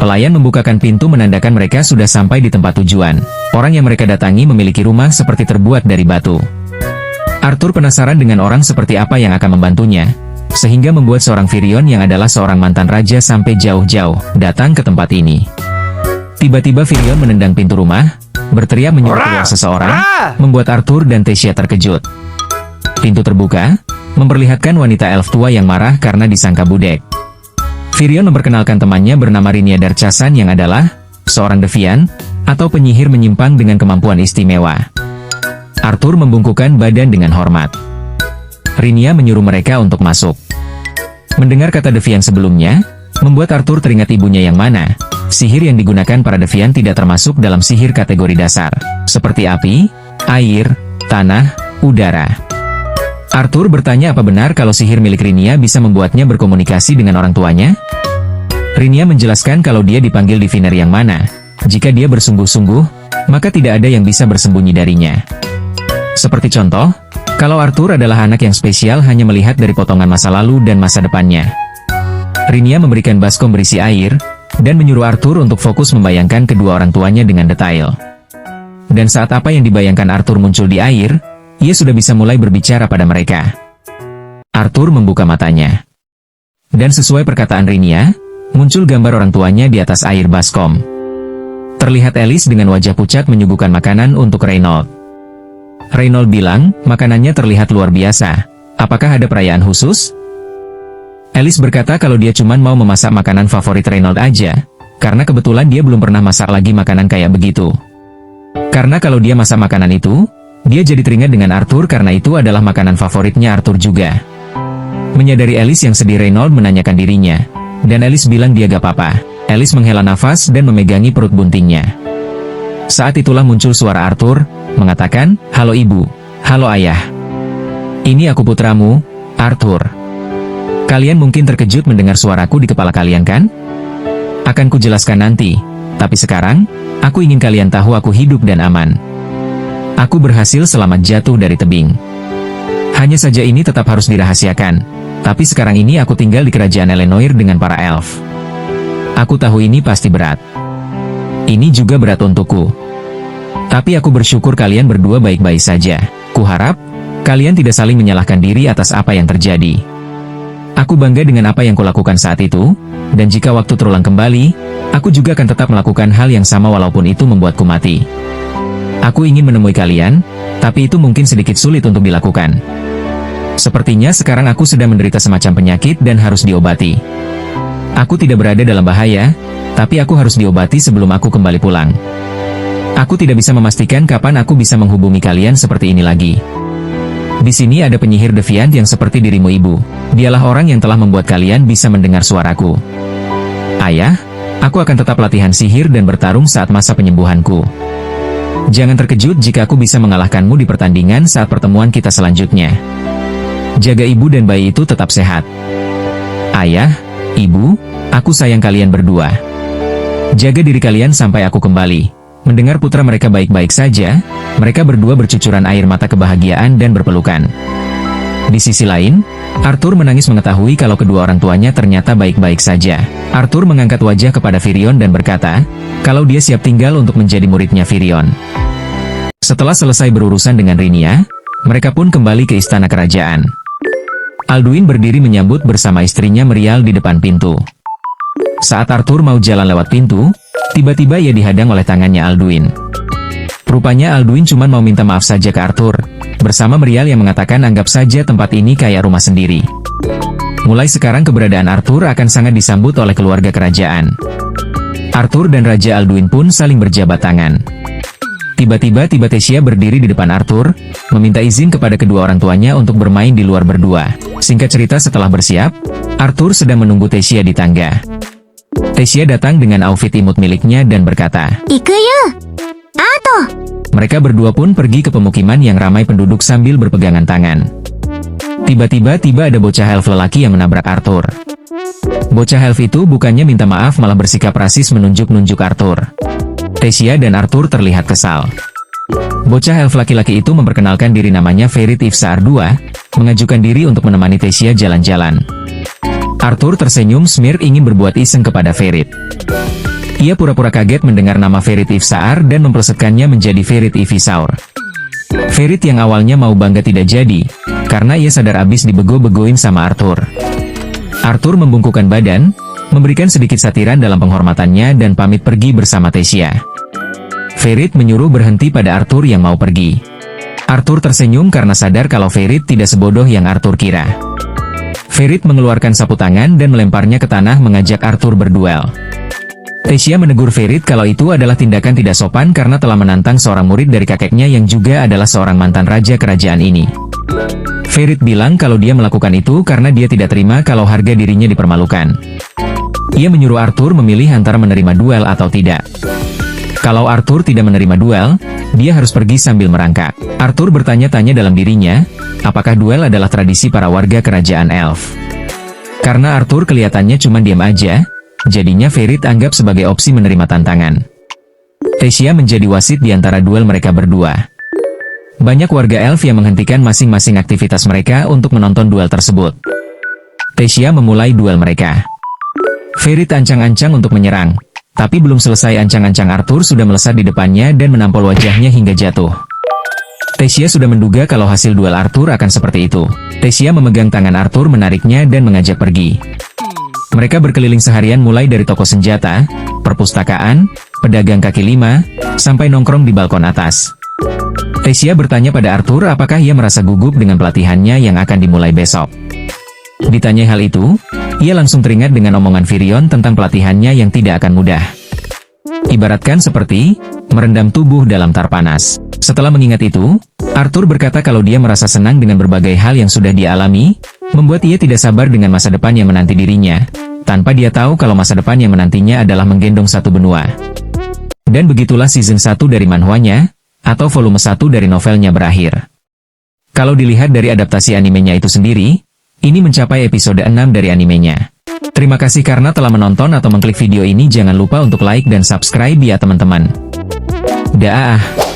Pelayan membukakan pintu menandakan mereka sudah sampai di tempat tujuan. Orang yang mereka datangi memiliki rumah seperti terbuat dari batu. Arthur penasaran dengan orang seperti apa yang akan membantunya, sehingga membuat seorang Virion yang adalah seorang mantan raja sampai jauh-jauh datang ke tempat ini. Tiba-tiba Virion menendang pintu rumah, berteriak menyuruh keluar seseorang, membuat Arthur dan Thesia terkejut. Pintu terbuka, memperlihatkan wanita elf tua yang marah karena disangka budek. Virion memperkenalkan temannya bernama Rinia Darchasan yang adalah seorang devian atau penyihir menyimpang dengan kemampuan istimewa. Arthur membungkukkan badan dengan hormat. Rinia menyuruh mereka untuk masuk. Mendengar kata devian sebelumnya, membuat Arthur teringat ibunya yang mana. Sihir yang digunakan para devian tidak termasuk dalam sihir kategori dasar, seperti api, air, tanah, udara. Arthur bertanya apa benar kalau sihir milik Rinia bisa membuatnya berkomunikasi dengan orang tuanya? Rinia menjelaskan kalau dia dipanggil diviner yang mana. Jika dia bersungguh-sungguh, maka tidak ada yang bisa bersembunyi darinya. Seperti contoh, kalau Arthur adalah anak yang spesial hanya melihat dari potongan masa lalu dan masa depannya. Rinia memberikan baskom berisi air, dan menyuruh Arthur untuk fokus membayangkan kedua orang tuanya dengan detail. Dan saat apa yang dibayangkan Arthur muncul di air, ia sudah bisa mulai berbicara pada mereka. Arthur membuka matanya. Dan sesuai perkataan Rinia, muncul gambar orang tuanya di atas air baskom. Terlihat Alice dengan wajah pucat menyuguhkan makanan untuk Reynold. Reynold bilang, makanannya terlihat luar biasa. Apakah ada perayaan khusus? Alice berkata kalau dia cuma mau memasak makanan favorit Reynold aja, karena kebetulan dia belum pernah masak lagi makanan kayak begitu. Karena kalau dia masak makanan itu, dia jadi teringat dengan Arthur karena itu adalah makanan favoritnya Arthur juga. Menyadari Alice yang sedih, Reynold menanyakan dirinya. Dan Alice bilang dia gak apa-apa. Alice menghela nafas dan memegangi perut buntingnya. Saat itulah muncul suara Arthur, mengatakan, "Halo ibu, halo ayah. Ini aku putramu, Arthur. Kalian mungkin terkejut mendengar suaraku di kepala kalian kan? Akan kujelaskan nanti, tapi sekarang, aku ingin kalian tahu aku hidup dan aman. Aku berhasil selamat jatuh dari tebing. Hanya saja ini tetap harus dirahasiakan, tapi sekarang ini aku tinggal di kerajaan Elenoir dengan para elf. Aku tahu ini pasti berat. Ini juga berat untukku. Tapi aku bersyukur kalian berdua baik-baik saja. Kuharap, kalian tidak saling menyalahkan diri atas apa yang terjadi. Aku bangga dengan apa yang kulakukan saat itu, dan jika waktu terulang kembali, aku juga akan tetap melakukan hal yang sama walaupun itu membuatku mati. Aku ingin menemui kalian, tapi itu mungkin sedikit sulit untuk dilakukan. Sepertinya sekarang aku sedang menderita semacam penyakit dan harus diobati. Aku tidak berada dalam bahaya, tapi aku harus diobati sebelum aku kembali pulang. Aku tidak bisa memastikan kapan aku bisa menghubungi kalian seperti ini lagi. Di sini ada penyihir deviant yang seperti dirimu ibu. Dialah orang yang telah membuat kalian bisa mendengar suaraku. Ayah, aku akan tetap latihan sihir dan bertarung saat masa penyembuhanku. Jangan terkejut jika aku bisa mengalahkanmu di pertandingan saat pertemuan kita selanjutnya. Jaga ibu dan bayi itu tetap sehat. Ayah, ibu, aku sayang kalian berdua. Jaga diri kalian sampai aku kembali. Mendengar putra mereka baik-baik saja, mereka berdua bercucuran air mata kebahagiaan dan berpelukan. Di sisi lain, Arthur menangis mengetahui kalau kedua orang tuanya ternyata baik-baik saja. Arthur mengangkat wajah kepada Virion dan berkata, kalau dia siap tinggal untuk menjadi muridnya Virion. Setelah selesai berurusan dengan Rinia, mereka pun kembali ke istana kerajaan. Alduin berdiri menyambut bersama istrinya Merial di depan pintu. Saat Arthur mau jalan lewat pintu, tiba-tiba ia dihadang oleh tangannya Alduin. Rupanya Alduin cuma mau minta maaf saja ke Arthur, bersama Merial yang mengatakan anggap saja tempat ini kayak rumah sendiri. Mulai sekarang keberadaan Arthur akan sangat disambut oleh keluarga kerajaan. Arthur dan Raja Alduin pun saling berjabat tangan. Tiba-tiba Thesia berdiri di depan Arthur, meminta izin kepada kedua orang tuanya untuk bermain di luar berdua. Singkat cerita setelah bersiap, Arthur sedang menunggu Thesia di tangga. Thesia datang dengan outfit imut miliknya dan berkata, "Ikuyo! Ato!" Mereka berdua pun pergi ke pemukiman yang ramai penduduk sambil berpegangan tangan. Tiba-tiba ada bocah elf lelaki yang menabrak Arthur. Bocah elf itu bukannya minta maaf malah bersikap rasis menunjuk-nunjuk Arthur. Thesia dan Arthur terlihat kesal. Bocah elf laki-laki itu memperkenalkan diri namanya Ferit Ifsaar II, mengajukan diri untuk menemani Thesia jalan-jalan. Arthur tersenyum smirk ingin berbuat iseng kepada Ferit. Ia pura-pura kaget mendengar nama Ferit Ifsaar dan mempersetkannya menjadi Ferit Ivisaur. Ferit yang awalnya mau bangga tidak jadi, karena ia sadar abis dibego-begoin sama Arthur. Arthur membungkukkan badan, memberikan sedikit satiran dalam penghormatannya dan pamit pergi bersama Tasya. Ferit menyuruh berhenti pada Arthur yang mau pergi. Arthur tersenyum karena sadar kalau Ferit tidak sebodoh yang Arthur kira. Ferit mengeluarkan sapu tangan dan melemparnya ke tanah mengajak Arthur berduel. Tasya menegur Ferit kalau itu adalah tindakan tidak sopan karena telah menantang seorang murid dari kakeknya yang juga adalah seorang mantan raja kerajaan ini. Ferit bilang kalau dia melakukan itu karena dia tidak terima kalau harga dirinya dipermalukan. Ia menyuruh Arthur memilih antara menerima duel atau tidak. Kalau Arthur tidak menerima duel, dia harus pergi sambil merangkak. Arthur bertanya-tanya dalam dirinya, apakah duel adalah tradisi para warga kerajaan elf? Karena Arthur kelihatannya cuma diam aja, jadinya Ferit anggap sebagai opsi menerima tantangan. Tasya menjadi wasit di antara duel mereka berdua. Banyak warga elf yang menghentikan masing-masing aktivitas mereka untuk menonton duel tersebut. Tasya memulai duel mereka. Ferit ancang-ancang untuk menyerang, tapi belum selesai ancang-ancang Arthur sudah melesat di depannya dan menampol wajahnya hingga jatuh. Tasya sudah menduga kalau hasil duel Arthur akan seperti itu. Tasya memegang tangan Arthur, menariknya dan mengajak pergi. Mereka berkeliling seharian mulai dari toko senjata, perpustakaan, pedagang kaki lima, sampai nongkrong di balkon atas. Tasya bertanya pada Arthur apakah ia merasa gugup dengan pelatihannya yang akan dimulai besok. Ditanya hal itu, ia langsung teringat dengan omongan Virion tentang pelatihannya yang tidak akan mudah. Ibaratkan seperti merendam tubuh dalam tar panas. Setelah mengingat itu, Arthur berkata kalau dia merasa senang dengan berbagai hal yang sudah dia alami, membuat ia tidak sabar dengan masa depan yang menanti dirinya, tanpa dia tahu kalau masa depan yang menantinya adalah menggendong satu benua. Dan begitulah season 1 dari manhwanya, atau volume 1 dari novelnya berakhir. Kalau dilihat dari adaptasi animenya itu sendiri, ini mencapai episode 6 dari animenya. Terima kasih karena telah menonton atau mengklik video ini. Jangan lupa untuk like dan subscribe ya teman-teman. Dah.